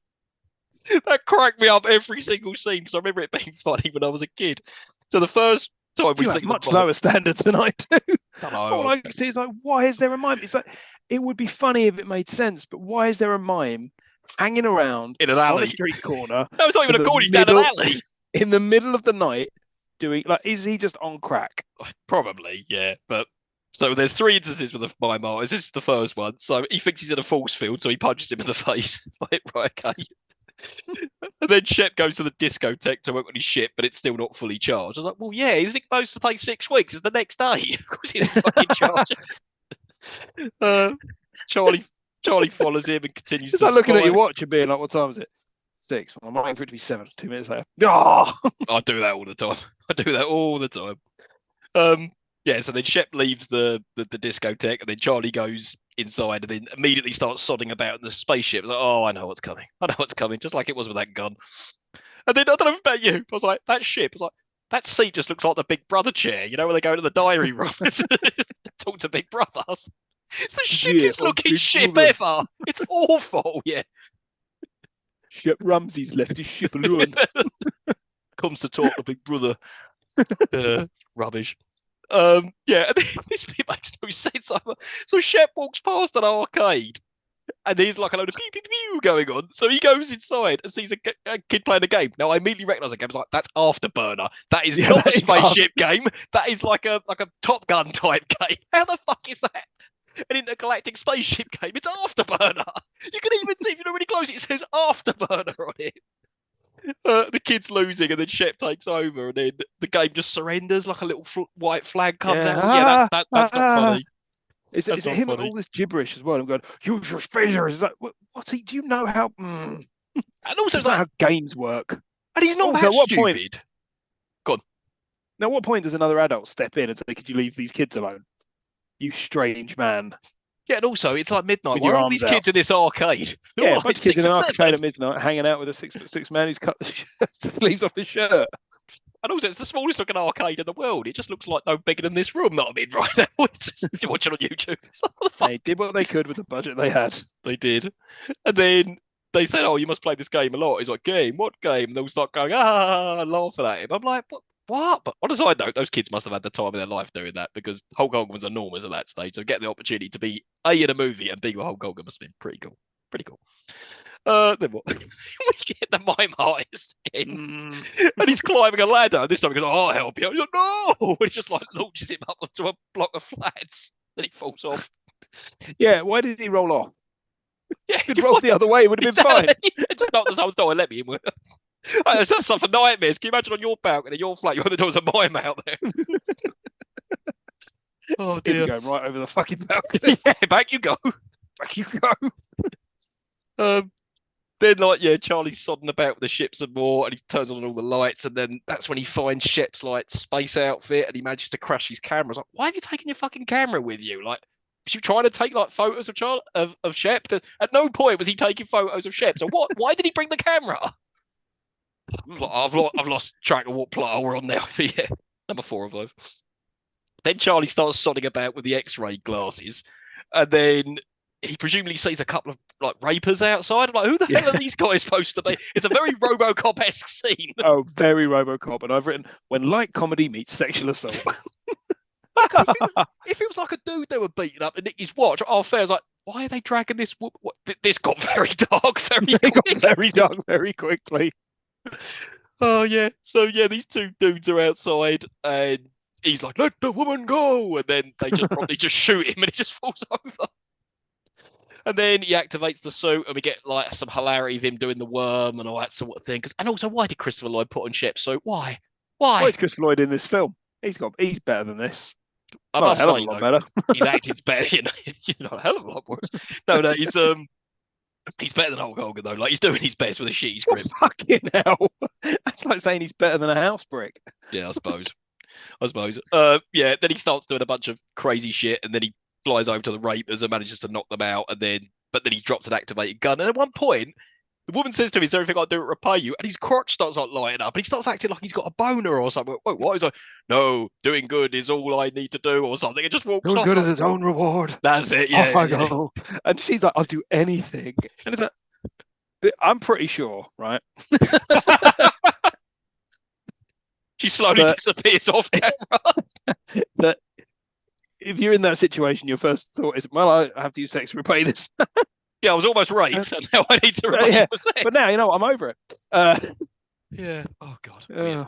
S1: That cracked me up every single scene because I remember it being funny when I was a kid. So the first time we see
S2: much lower standards than I do.
S1: All
S2: I see is like, why is there a mime? It's like, it would be funny if it made sense, but why is there a mime hanging around
S1: in an alley,
S2: on a street corner?
S1: That was not even a corner, he's down an alley.
S2: In the middle of the night, doing like, is he just on crack?
S1: Probably, yeah. But so there's 3 instances with the mime artist. This is the first one. So he thinks he's in a force field, so he punches him in the face. Like, right, okay. And then Shep goes to the discotheque to work on his ship, but it's still not fully charged. I was like, well, yeah, isn't it supposed to take 6 weeks? It's the next day. Of course, he's fucking charged. Charlie follows him and continues.
S2: It's like looking at your watch and being like, "What time is it? 6. Well, I'm waiting for it to be 7. 2 minutes later. Oh!
S1: I do that all the time. Yeah. So then Shep leaves the discotheque, and then Charlie goes inside, and then immediately starts sodding about in the spaceship. Like, oh, I know what's coming. Just like it was with that gun. And then I don't know about you. I was like, that ship. I was like, that seat just looks like the Big Brother chair. You know, when they go to the diary room, talk to Big Brothers. It's the shittest looking ship ever. It's awful, yeah.
S2: Shep Ramsey's left his ship alone.
S1: Comes to talk to Big Brother. Rubbish. Yeah, and this bit makes no sense. So Shep walks past an arcade, and there's like a load of pew pew pew going on. So he goes inside and sees a kid playing a game. Now I immediately recognise the game. I was like, that's Afterburner. That is not a spaceship game. That is like a Top Gun type game. How the fuck is that? An intergalactic spaceship game. It's Afterburner. You can even see if you're really close. It says Afterburner on it. The kid's losing, and then Shep takes over, and then the game just surrenders like a little white flag comes out. Yeah, that's not funny.
S2: Is it him and all this gibberish as well? I'm going, use your phasers. It's like, what's he? Do you know how? And
S1: also,
S2: it's not how games work.
S1: And he's not that stupid. Go on.
S2: Now, what point does another adult step in and say, "Could you leave these kids alone? You strange man."
S1: Yeah, and also it's like midnight.
S2: with
S1: Why
S2: your
S1: are all these
S2: arms out.
S1: kids in this arcade? They're
S2: Yeah,
S1: all
S2: a bunch
S1: like
S2: of kids in
S1: six
S2: an
S1: and
S2: arcade
S1: seven.
S2: at midnight hanging out with a 6'6" man who's cut the sleeves off his shirt.
S1: And also, it's the smallest looking arcade in the world. It just looks like no bigger than this room that I'm in right now. It's just, you watch it on YouTube. It's like, what the fuck?
S2: They did what they could with the budget they had.
S1: They did. And then they said, "Oh, you must play this game a lot." He's like, "Game? What game?" And they'll start going, laughing at him. I'm like, "What? What?" But on a side note, those kids must have had the time of their life doing that because Hulk Hogan was enormous at that stage. So getting the opportunity to be A in a movie and B with Hulk Hogan must have been pretty cool. Pretty cool. Then what? we get the mime artist again, and he's climbing a ladder. And this time he goes, "Oh, I'll help you." He's like, "No!" And he just like launches him up onto a block of flats. Then he falls off.
S2: Yeah, why did he roll off?
S1: Yeah,
S2: If he'd rolled the other way, it would have been fine.
S1: It's just not the someone's door. Let me in. That's stuff for nightmares. Can you imagine on your balcony, your flat, you open the doors, a mime out there? Oh dear.
S2: Going right over the fucking balcony.
S1: Yeah, back you go.
S2: Back you go.
S1: Then like Charlie's sodding about with the ship some more, and he turns on all the lights, and then that's when he finds Shep's like space outfit, and he manages to crash his camera. It's like, why have you taken your fucking camera with you? Like, was you trying to take like photos of Shep? At no point was he taking photos of Shep. So what? Why did he bring the camera? I've lost track of what plot we're on now. But yeah, number 4 of those. Then Charlie starts sodding about with the X-ray glasses, and then he presumably sees a couple of like rapers outside. I'm like, who the hell are these guys supposed to be? It's a very RoboCop-esque scene.
S2: Oh, very RoboCop. And I've written when light comedy meets sexual assault.
S1: If it was like a dude they were beating up and nicked his watch, fair. I was like, why are they dragging this? This got very dark
S2: very dark very quickly.
S1: Oh yeah. So yeah, these two dudes are outside, and he's like, "Let the woman go," and then they just probably just shoot him, and he just falls over. And then he activates the suit, and we get like some hilarity of him doing the worm and all that sort of thing. And also, why did Christopher Lloyd put on Shep's suit? Why?
S2: Why is Christopher Lloyd in this film? He's better than this.
S1: I must say,
S2: a lot better.
S1: His acting's better. You know, a hell of a lot worse. No, he's better than Hulk Hogan though. Like he's doing his best with a shitty script.
S2: Oh, fucking hell! That's like saying he's better than a house brick.
S1: Yeah, I suppose. Yeah. Then he starts doing a bunch of crazy shit, and then he flies over to the rapers and manages to knock them out, but then he drops an activated gun. And at one point, the woman says to him, "Is there anything I do to repay you?" And his crotch starts like lighting up, and he starts acting like he's got a boner or something. Wait, what? He's like, "No, doing good is all I need to do," or something. It just walks
S2: doing
S1: off.
S2: Good is his own reward.
S1: That's it. Yeah.
S2: Off I go. And she's like, "I'll do anything." And it's like, I'm pretty sure, right?
S1: She slowly disappears off camera.
S2: That if you're in that situation, your first thought is, "Well, I have to use sex to repay this."
S1: Yeah, I was almost raped, and now I need to repay sex.
S2: But now, I'm over it.
S1: Yeah. Oh God. Yeah.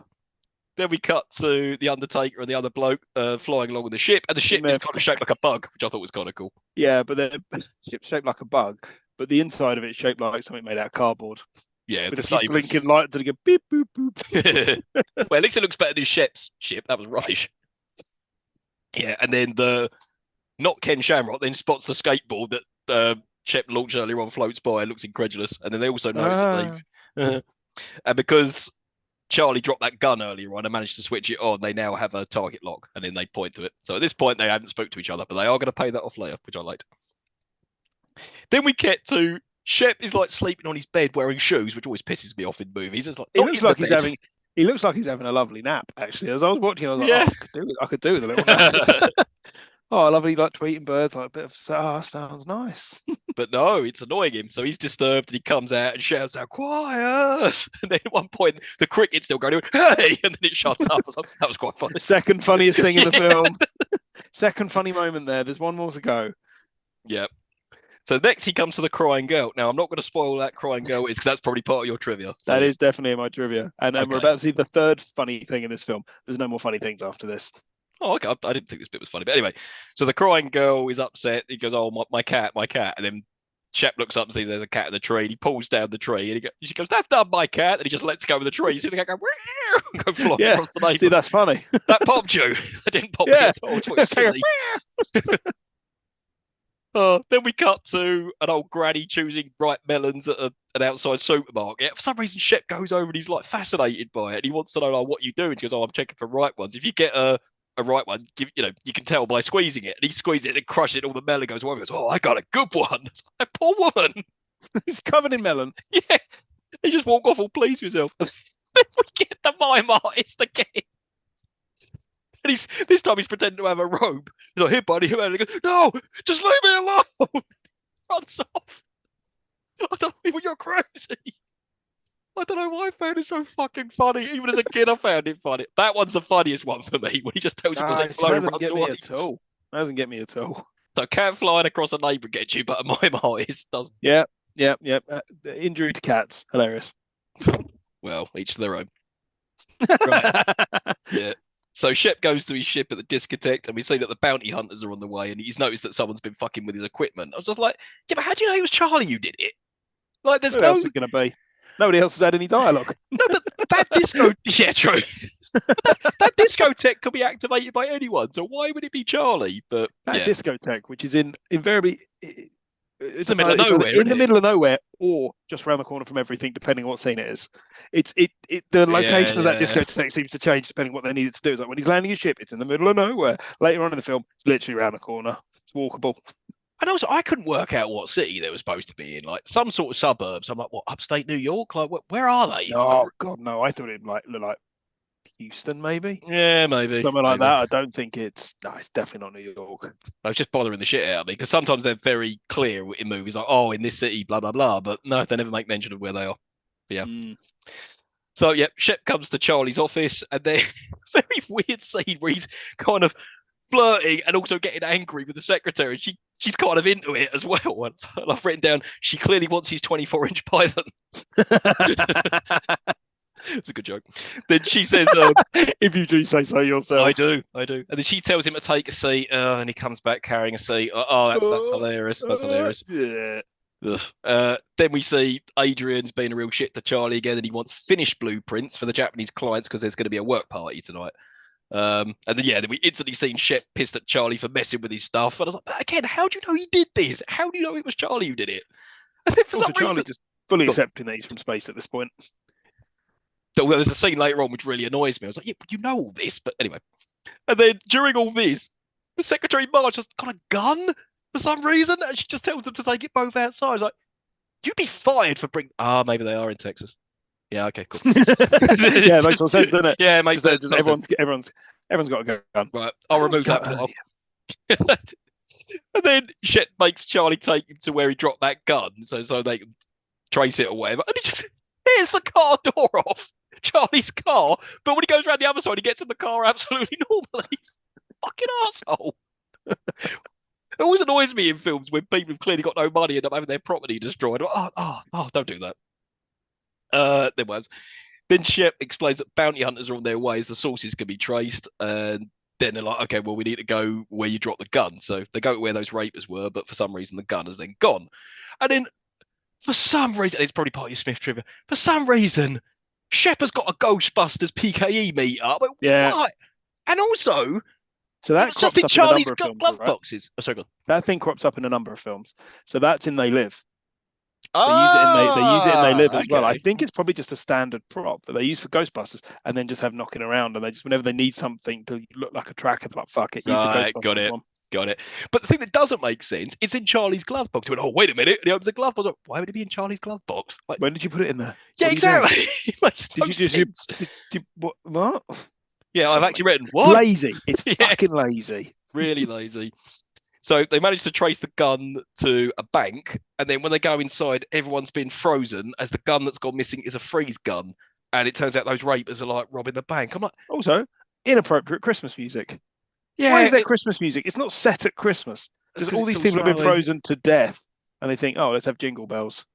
S1: Then we cut to the Undertaker and the other bloke flying along with the ship, and the ship is kind of shaped like a bug, which I thought was kind of cool.
S2: Yeah, but the ship's shaped like a bug, but the inside of it's shaped like something made out of cardboard.
S1: Yeah,
S2: with a few blinking lights that go beep boop boop.
S1: Well, at least it looks better than Shep's ship. That was rubbish. Yeah, and then not Ken Shamrock then spots the skateboard that Shep launched earlier on, floats by, and looks incredulous, and then they also notice that they've and because Charlie dropped that gun earlier on and managed to switch it on, they now have a target lock, and then they point to it. So at this point, they haven't spoke to each other, but they are going to pay that off later, which I liked. Then we get to Shep is like sleeping on his bed wearing shoes, which always pisses me off in movies. It's like
S2: he looks like he's having a lovely nap. Actually, as I was watching, I was like,
S1: yeah.
S2: I could do with a little nap. Oh, lovely, like tweeting birds, like a bit of sounds nice.
S1: But no, it's annoying him. So he's disturbed, and he comes out and shouts out, "Quiet!" And then at one point, the cricket's still going, "Hey!" And then it shuts up. That was quite funny.
S2: Second funniest thing in the film. Second funny moment there. There's one more to go.
S1: Yeah. So next he comes to the crying girl. Now, I'm not going to spoil what that crying girl is because that's probably part of your trivia. So.
S2: That is definitely in my trivia. And we're about to see the third funny thing in this film. There's no more funny things after this.
S1: Oh, okay. I didn't think this bit was funny. But anyway, so the crying girl is upset. He goes, "Oh, my cat, my cat." And then Shep looks up and sees there's a cat in the tree. And he pulls down the tree. And she goes, "That's not my cat." And he just lets go of the tree. You see the cat go, go flying across the neighbour.
S2: See, that's funny.
S1: That popped you. That didn't pop me at all. It's what silly. Then we cut to an old granny choosing ripe melons at an outside supermarket. For some reason, Shep goes over and he's like fascinated by it. And he wants to know like, what you do. And she goes, "Oh, I'm checking for ripe ones. If you get a a right one, you can tell by squeezing it. And he squeezes it and crushes it, all the melon goes away. He goes, oh, I got a good one. Like, poor woman.
S2: He's covered in melon.
S1: Yeah. He just walk off all pleased with himself. And then we get the mime artist again. And this time he's pretending to have a robe. He's like, here, buddy. And he goes, no, just leave me alone. Runs off. I don't know, you're crazy. I don't know why I found it so fucking funny. Even as a kid, I found it funny. That one's the funniest one for me, when he just tells you to let blow and runs away.
S2: That doesn't get me at all.
S1: So a cat flying across a neighbour gets you, but a mime artist doesn't.
S2: Yeah. Injury to cats. Hilarious.
S1: Well, each to their own. Right. Yeah. So Shep goes to his ship at the discotheque, and we see that the bounty hunters are on the way, and he's noticed that someone's been fucking with his equipment. I was just like, yeah, but how do you know it was Charlie who did it? Like, there's
S2: Who else is it going to be? Nobody else has had any dialogue.
S1: No, but that disco... Yeah, true. that discotheque could be activated by anyone, so why would it be Charlie? But
S2: that discotheque, which is invariably... It's
S1: in the middle of nowhere.
S2: In the middle of nowhere, or just around the corner from everything, depending on what scene it is. The location of that discotheque seems to change depending on what they need it to do. It's like when he's landing his ship, it's in the middle of nowhere. Later on in the film, it's literally around the corner. It's walkable.
S1: And also, I couldn't work out what city they were supposed to be in, like some sort of suburbs. I'm like, what, upstate New York? Like, where are they?
S2: Oh God, no! I thought it'd look like Houston, maybe.
S1: Yeah, maybe
S2: something like that. I don't think it's definitely not New York.
S1: I was just bothering the shit out of me, because sometimes they're very clear in movies, like, oh, in this city, blah blah blah. But no, they never make mention of where they are. But yeah. So yeah, Shep comes to Charlie's office, and then very weird scene where he's kind of flirting and also getting angry with the secretary. She's kind of into it as well. And I've written down, she clearly wants his 24-inch python. It's a good joke. Then she says,
S2: if you do say so yourself.
S1: I do. And then she tells him to take a seat, and he comes back carrying a seat. Oh, that's hilarious. That's hilarious.
S2: Yeah.
S1: Then we see Adrian's being a real shit to Charlie again, and he wants finished blueprints for the Japanese clients because there's going to be a work party tonight. And then we instantly seen Shep pissed at Charlie for messing with his stuff. And I was like, again, how do you know he did this? How do you know it was Charlie who did it? And then for some reason,
S2: Charlie just fully accepting that he's from space at this point.
S1: There's a scene later on which really annoys me. I was like, yeah, you know all this, but anyway. And then during all this, the Secretary March has got a gun for some reason, and she just tells them to take it both outside. I was like, you'd be fired for bringing... maybe they are in Texas. Yeah, okay, cool.
S2: Yeah, it makes more sense, doesn't it?
S1: Yeah, it makes sense.
S2: Everyone's got a gun.
S1: Right, I'll remove that plot. And then Shep makes Charlie take him to where he dropped that gun, so they can trace it or whatever. And he just tears the car door off, Charlie's car. But when he goes around the other side, he gets in the car absolutely normally. He's a fucking arsehole. It always annoys me in films when people have clearly got no money end up having their property destroyed. Oh, don't do that. Then Shep explains that bounty hunters are on their way as the sources can be traced, and then they're like, okay, well, we need to go where you dropped the gun. So they go to where those rapers were, but for some reason the gun has then gone. And then for some reason, it's probably part of your Smith trivia, for some reason Shep has got a Ghostbusters PKE meter.
S2: Yeah.
S1: What? And also,
S2: so that
S1: it's just in Charlie's glove boxes. Oh, sorry, go on.
S2: That thing crops up in a number of films. So that's in They Live. They use it in They Live as well. I think it's probably just a standard prop that they use for Ghostbusters, and then just have knocking around, and they just, whenever they need something to look like a tracker, they're like, fuck it, use the Ghostbusters
S1: Got it. But the thing that doesn't make sense, it's in Charlie's glove box. He went, oh, wait a minute. And he opens the glove box. Why would it be in Charlie's glove box? Like,
S2: when did you put it in there?
S1: Yeah, exactly. It makes no sense.
S2: What?
S1: Yeah, I've actually written, what?
S2: Lazy. It's fucking lazy.
S1: Really lazy. So they managed to trace the gun to a bank, and then when they go inside, everyone's been frozen as the gun that's gone missing is a freeze gun. And it turns out those rapers are like robbing the bank. I'm like,
S2: also inappropriate Christmas music.
S1: Yeah,
S2: why is there Christmas music? It's not set at Christmas. Because all these people have been frozen to death, and they think, oh, let's have jingle bells.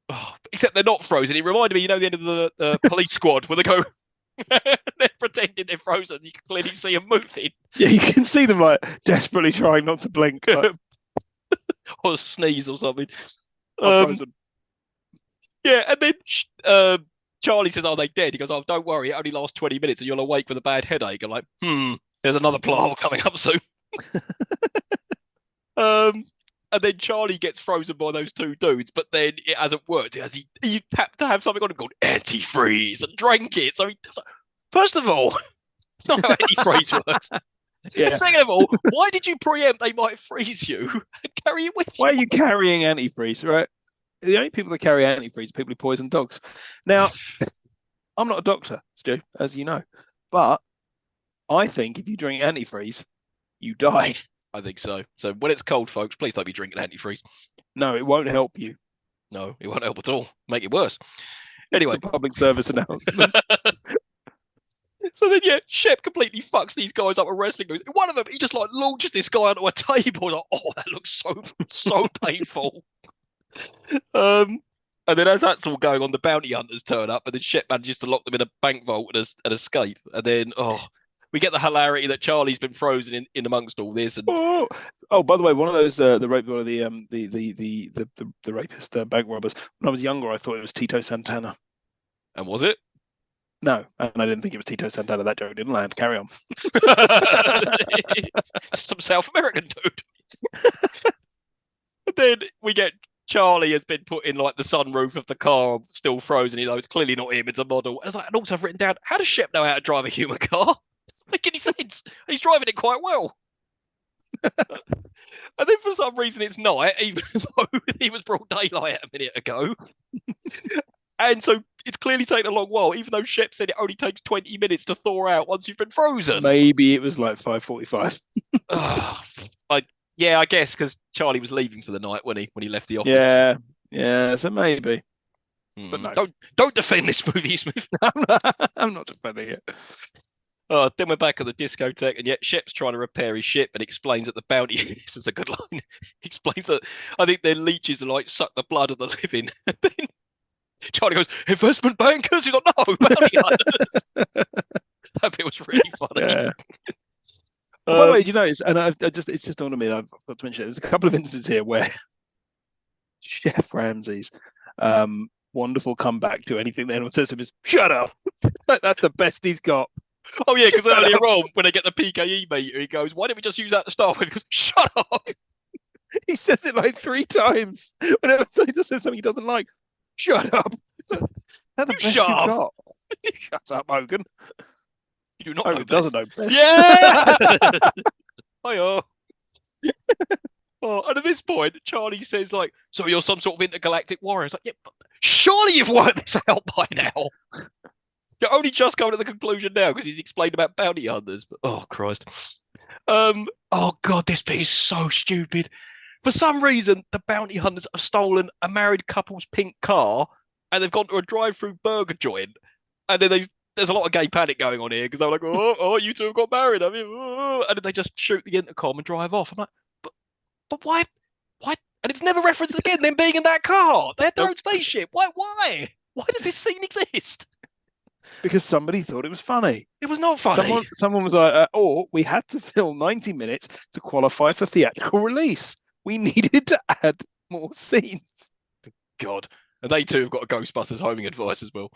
S1: Oh, except they're not frozen. It reminded me, the end of the police squad where they go. They're pretending they're frozen. You can clearly see them moving.
S2: Yeah, you can see them like desperately trying not to blink,
S1: or sneeze or something.
S2: Yeah,
S1: and then Charlie says, "Are they dead?" He goes, "Oh, don't worry. It only lasts 20 minutes, and you'll awake with a bad headache." I'm like, there's another plot hole coming up soon. And then Charlie gets frozen by those two dudes, but then it hasn't worked. He had to have something on him called antifreeze and drank it. So first of all, it's not how antifreeze works.
S2: Yeah.
S1: And second of all, why did you preempt they might freeze you and carry it with
S2: Why
S1: you?
S2: are you carrying antifreeze, right? The only people that carry antifreeze are people who poison dogs. Now, I'm not a doctor, Stu, as you know, but I think if you drink antifreeze, you die.
S1: I think so. So when it's cold, folks, please don't be drinking antifreeze.
S2: No, it won't help you.
S1: No, it won't help at all. Make it worse.
S2: It's
S1: Anyway.
S2: a public service announcement.
S1: So then, yeah, Shep completely fucks these guys up with wrestling moves. One of them, he just like launches this guy onto a table. Like, oh, that looks so painful. And then as that's all going on, the bounty hunters turn up, and then Shep manages to lock them in a bank vault and escape. And then, we get the hilarity that Charlie's been frozen in amongst all this. And
S2: by the way, one of those the rapist bank robbers. When I was younger, I thought it was Tito Santana.
S1: And was it?
S2: No, and I didn't think it was Tito Santana. That joke didn't land. Carry on.
S1: Some South American dude. And then we get Charlie has been put in like the sunroof of the car, still frozen. You know, it's clearly not him; it's a model. And and also I've written down, how does Shep know how to drive a human car? It doesn't make any sense. And he's driving it quite well. And then for some reason it's night, even though he was broad daylight a minute ago. And so it's clearly taken a long while, even though Shep said it only takes 20 minutes to thaw out once you've been frozen.
S2: Maybe it was like 5:45.
S1: Yeah, I guess because Charlie was leaving for the night when he left the
S2: office. Yeah, so maybe. But no.
S1: Don't defend this movie, Smith.
S2: I'm not defending it.
S1: Then we're back at the discotheque, and yet Shep's trying to repair his ship and explains that the bounty. This was a good line. He explains that I think their leeches are like suck the blood of the living. And then Charlie goes, investment bankers? He's like, no, bounty hunters. That bit was really funny.
S2: Yeah. By the way, you know, it's just dawned on me. I've got to mention it. There's a couple of instances here where Chef Ramsay's wonderful comeback to anything that anyone says to him is "shut up." That's the best he's got.
S1: Oh yeah, because earlier on when they get the PKE meter, he goes, "Why don't we just use that to start with?" He goes, "Shut up."
S2: He says it like 3 times. Whenever he just says something he doesn't like, "Shut up." That's the best
S1: shut
S2: you've
S1: up.
S2: got. Shut up, Hogan.
S1: You do not know
S2: doesn't know best.
S1: Yeah. Hiya. And at this point, Charlie says, like, so you're some sort of intergalactic warrior. It's like, yeah, but surely you've worked this out by now. You're only just coming to the conclusion now because he's explained about bounty hunters. But, oh, Christ. Oh, God, this bit is so stupid. For some reason, the bounty hunters have stolen a married couple's pink car and they've gone to a drive-through burger joint. And then there's a lot of gay panic going on here because they're like, oh, you two have got married, have you? And then they just shoot the intercom and drive off. I'm like, but why? And it's never referenced again, them being in that car. They had their own spaceship. Why? Why does this scene exist?
S2: Because somebody thought it was funny.
S1: It was not funny.
S2: Someone was like, we had to fill 90 minutes to qualify for theatrical release. We needed to add more scenes.
S1: God. And they too have got a Ghostbusters homing advice as well.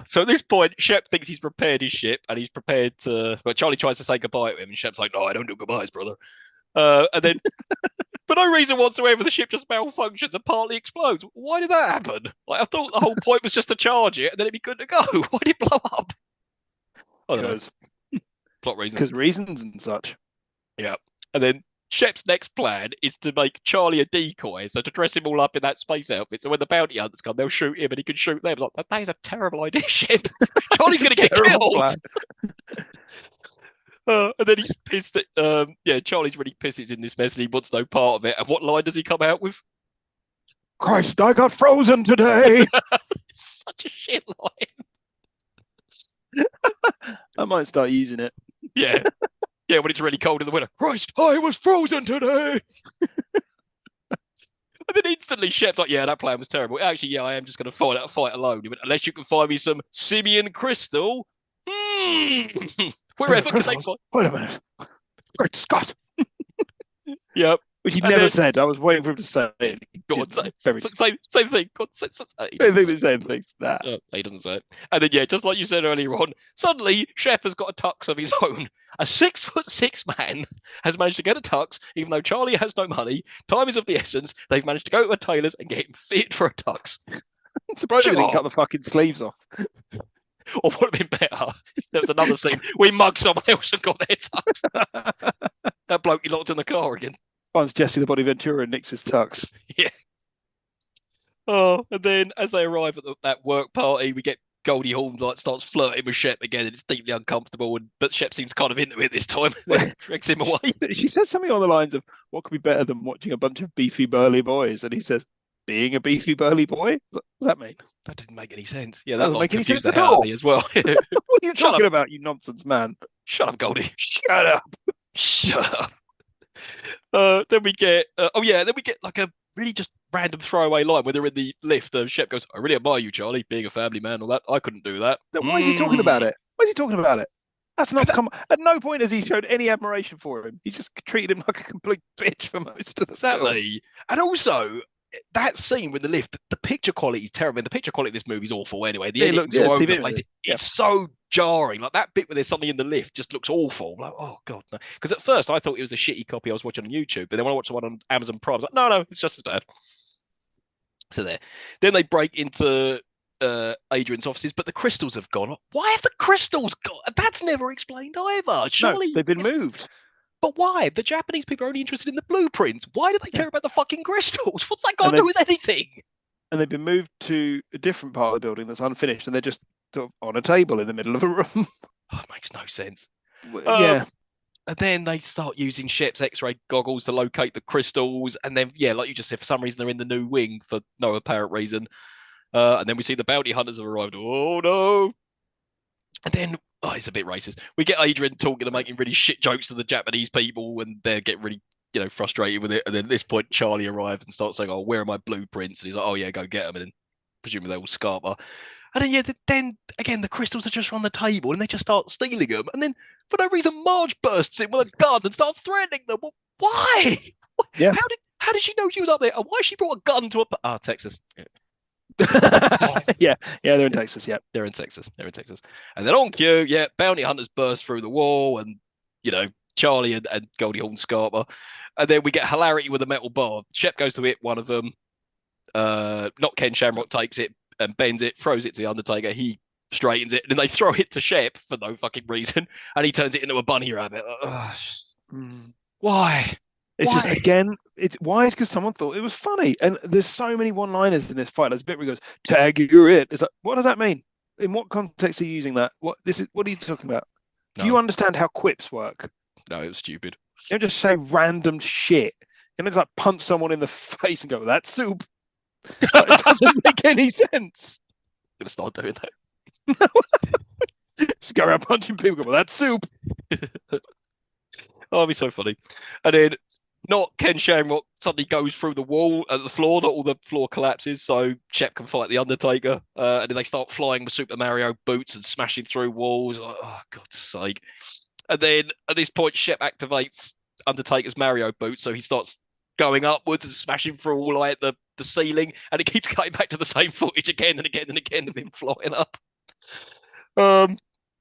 S1: So at this point, Shep thinks he's repaired his ship and he's prepared to. But Charlie tries to say goodbye to him, and Shep's like, "No, I don't do goodbyes, brother." And then, for no reason whatsoever, the ship just malfunctions and partly explodes. Why did that happen? Like, I thought the whole point was just to charge it and then it'd be good to go. Why did it blow up?
S2: Because
S1: plot reasons.
S2: Because reasons and such.
S1: Yeah. And then Shep's next plan is to make Charlie a decoy, so to dress him all up in that space outfit. So when the bounty hunters come, they'll shoot him and he can shoot them. It's like, that is a terrible idea, Shep. Charlie's going to get killed. And then he's pissed that, Charlie's really pissed he's in this mess and he wants no part of it. And what line does he come out with?
S2: Christ, I got frozen today.
S1: Such a shit line.
S2: I might start using it.
S1: Yeah. Yeah, when it's really cold in the winter. Christ, I was frozen today. And then instantly Shep's like, yeah, that plan was terrible. Actually, yeah, I am just going to fight alone. He went, unless you can find me some simian crystal. Wherever can they find?
S2: Wait a minute. Great Scott.
S1: Yep.
S2: Which he never said. I was waiting for him to say it.
S1: God, same thing. God, say
S2: same things. Nah.
S1: He doesn't say it. And then, yeah, just like you said earlier on, suddenly Shep has got a tux of his own. A 6'6" man has managed to get a tux, even though Charlie has no money. Time is of the essence. They've managed to go to a tailor's and get him fit for a tux.
S2: I'm surprised they didn't cut the fucking sleeves off.
S1: Or would have been better if there was another scene. We mugged someone else and got their tux. That bloke he locked in the car again.
S2: Finds Jesse the Body Ventura and nicks his tux.
S1: Yeah. Oh, and then as they arrive at that work party, we get Goldie Hawn like starts flirting with Shep again, and it's deeply uncomfortable. But Shep seems kind of into it this time. Drags him away.
S2: She says something on the lines of, "What could be better than watching a bunch of beefy burly boys?" And he says, "Being a beefy burly boy." What does that mean?
S1: That didn't make any sense. Yeah, that
S2: Doesn't make any sense
S1: confused the
S2: at
S1: hell out of
S2: all.
S1: me as well.
S2: What are you
S1: Shut
S2: talking
S1: up.
S2: about, you nonsense man?
S1: Shut up, Goldie.
S2: Shut up.
S1: Shut up. Then we get, then we get like a really just random throwaway line where they're in the lift. Shep goes, "I really admire you, Charlie, being a family man, all that. I couldn't do that."
S2: Then why is he talking about it? Why is he talking about it? That's not come. At no point has he showed any admiration for him. He's just treated him like a complete bitch for most of the film.
S1: Exactly. And also, that scene with the lift, the picture quality is terrible. The picture quality of this movie is awful anyway. The editing's all over the place. It's so jarring. Like that bit where there's something in the lift just looks awful. Like, oh God, no. Because at first I thought it was a shitty copy I was watching on YouTube, but then when I watched the one on Amazon Prime, I was like, no, it's just as bad. So there. Then they break into Adrian's offices, but the crystals have gone. Why have the crystals gone? That's never explained either. Surely
S2: they've been moved.
S1: But why? The Japanese people are only interested in the blueprints. Why do they care about the fucking crystals? What's that got to do with anything?
S2: And they've been moved to a different part of the building that's unfinished, and they're just sort of on a table in the middle of a room.
S1: Oh, it makes no sense.
S2: Yeah.
S1: And then they start using Shep's X-ray goggles to locate the crystals. And then, yeah, like you just said, for some reason they're in the new wing for no apparent reason. And then we see the bounty hunters have arrived. Oh no! And then, it's a bit racist. We get Adrian talking and making really shit jokes to the Japanese people, and they're getting really, frustrated with it. And then at this point, Charlie arrives and starts saying, "Oh, where are my blueprints?" And he's like, "Oh yeah, go get them." And then presumably they will scarper. And then again, the crystals are just on the table, and they just start stealing them. And then for no reason, Marge bursts in with a gun and starts threatening them. Well, why?
S2: Yeah.
S1: How did she know she was up there? And why she brought a gun to Texas? Yeah.
S2: yeah, they're in Texas. Yeah,
S1: they're in Texas. And then on cue, bounty hunters burst through the wall, and Charlie and Goldie Hawn scarper, and then we get hilarity with a metal bar. Shep goes to hit one of them. Not Ken Shamrock takes it and bends it, throws it to the Undertaker. He straightens it, and then they throw it to Shep for no fucking reason, and he turns it into a bunny rabbit. Why?
S2: It's just, again, it's why? It's because someone thought it was funny. And there's so many one-liners in this fight. There's a bit where he goes, "Tag, you're it." It's like, what does that mean? In what context are you using that? What are you talking about? No. Do you understand how quips work?
S1: No, it was stupid.
S2: You don't just say random shit. You don't just like punch someone in the face and go, "That's soup." It doesn't make any sense.
S1: I'm gonna start doing that.
S2: Just go around punching people, go, "Well, that's soup."
S1: Oh, it'd be so funny. And then not Ken Shamrock suddenly goes through the wall at the floor, not all the floor collapses, so Shep can fight the Undertaker. And then they start flying with Super Mario boots and smashing through walls. Oh, God's sake. And then at this point, Shep activates Undertaker's Mario boots, so he starts going upwards and smashing through all like the ceiling, and it keeps going back to the same footage again and again and again of him flying up.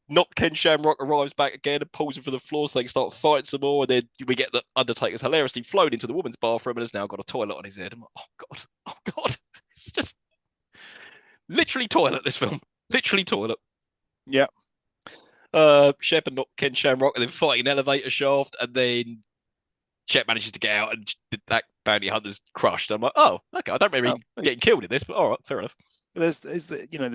S1: Not Ken Shamrock arrives back again and pulls him for the floor so they can start fighting some more. And then we get the Undertaker's hilariously flown into the women's bathroom and has now got a toilet on his head. I'm like, oh God. It's just literally toilet, this film. Literally toilet.
S2: Yeah.
S1: Shep and not Ken Shamrock, and then fighting an elevator shaft, and then Shep manages to get out, and that bounty hunter's crushed. I'm like, oh, okay, I don't remember getting killed in this, but all right, fair enough.
S2: There's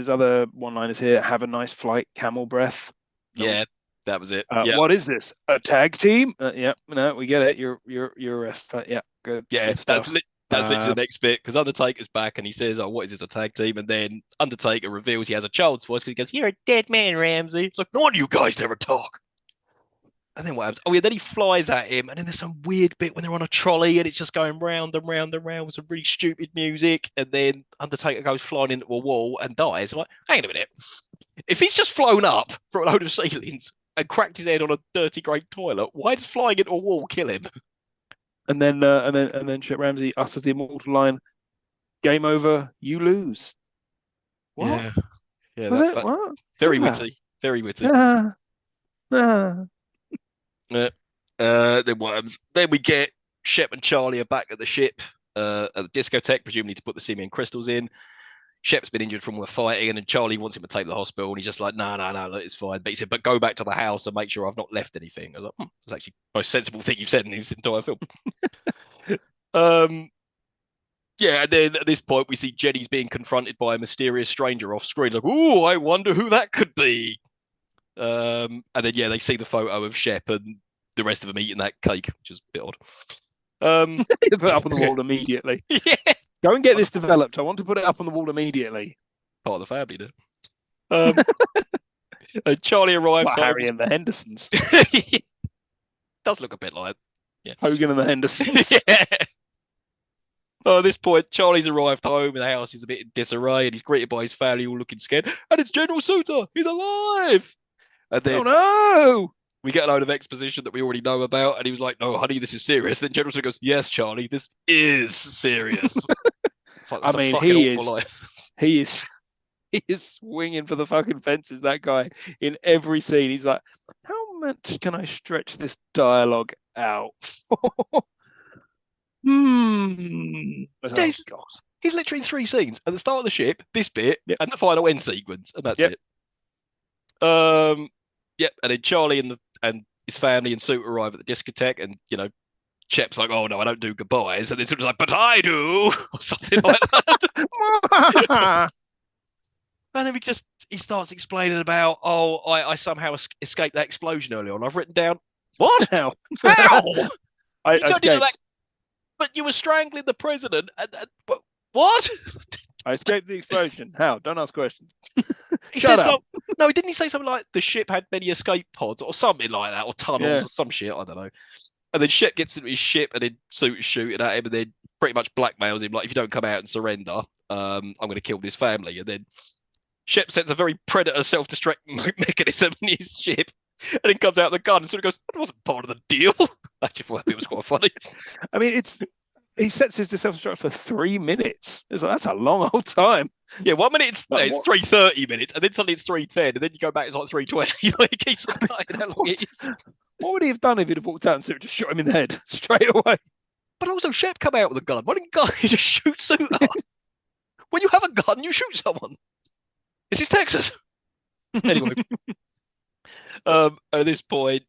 S2: other one-liners here. "Have a nice flight, camel breath."
S1: Yeah, that was it.
S2: What is this? A tag team? Yeah, no, we get it. You're arrest. Yeah, good.
S1: Yeah,
S2: good
S1: that's literally the next bit, because Undertaker's back and he says, "Oh, what is this, a tag team?" And then Undertaker reveals he has a child's voice because he goes, "You're a dead man, Ramsey." It's like, no wonder you guys never talk. And then what happens? Oh yeah, then he flies at him, and then there's some weird bit when they're on a trolley and it's just going round and round and round with some really stupid music, and then Undertaker goes flying into a wall and dies. I'm like, hang on a minute. If he's just flown up for a load of ceilings and cracked his head on a dirty great toilet, why does flying into a wall kill him?
S2: And then Shep Ramsey utters the immortal line, "Game over, you lose." What?
S1: Yeah,
S2: was it? What?
S1: Very witty. Very witty. Then what happens? Then we get Shep and Charlie are back at the ship, at the discotheque, presumably to put the Simeon crystals in. Shep's been injured from all the fighting, and then Charlie wants him to take the hospital, and he's just like, no, look, it's fine. But he said, but go back to the house and make sure I've not left anything. I was like, that's actually the most sensible thing you've said in this entire film. Yeah, and then at this point, we see Jenny's being confronted by a mysterious stranger off screen. Like, oh, I wonder who that could be. And then, yeah, they see the photo of Shep and the rest of them eating that cake, which is a bit odd.
S2: Put it up on the wall immediately.
S1: Yeah.
S2: Go and get this developed. I want to put it up on the wall immediately.
S1: Part of the family, then. And Charlie arrives.
S2: Harry and the Hendersons.
S1: Does look a bit like, yeah,
S2: Hogan and the Hendersons.
S1: Yeah. At this point, Charlie's arrived home and the house is a bit in disarray, and he's greeted by his family all looking scared. And it's General Suter. He's alive. And then,
S2: oh no!
S1: We get a load of exposition that we already know about, and he was like, "No, honey, this is serious." Then General Suter goes, "Yes, Charlie, this is serious." Like,
S2: I mean, he is swinging for the fucking fences. That guy in every scene, he's like, "How much can I stretch this dialogue out?"
S1: He's literally in 3 scenes: at the start of the ship, this bit,
S2: yep,
S1: and the final end sequence, and that's it. Yep, and then Charlie and his family and Suit arrive at the discotheque, and Shep's like, "Oh no, I don't do goodbyes," and then Suit's like, "But I do," or something like that. And then he starts explaining about, I somehow escaped that explosion earlier on. I've written down, what?
S2: How?
S1: I escaped. But you were strangling the president. But what?
S2: I escaped the explosion. How? Don't ask questions.
S1: Shut up. No, didn't he say something like the ship had many escape pods or something like that, or tunnels or some shit? I don't know. And then Shep gets into his ship, and then Suit is shooting at him, and then pretty much blackmails him, like, if you don't come out and surrender, I'm going to kill this family. And then Shep sets a very predator self-destruct mechanism in his ship, and then comes out of the gun and sort of goes, "That wasn't part of the deal." I actually thought it was quite funny.
S2: I mean, he sets his self-destruct for 3 minutes. It's like, that's a long old time.
S1: Yeah, 1 minute it's 3:30 minutes, and then suddenly it's 3:10, and then you go back, it's like 3:20. He keeps on cutting how long it is.
S2: What would he have done if he'd have walked out and Suit just shot him in the head straight away?
S1: But also, Shep come out with a gun. Why didn't guy just shoot Suit up? When you have a gun, you shoot someone. This is Texas. Anyway. At this point,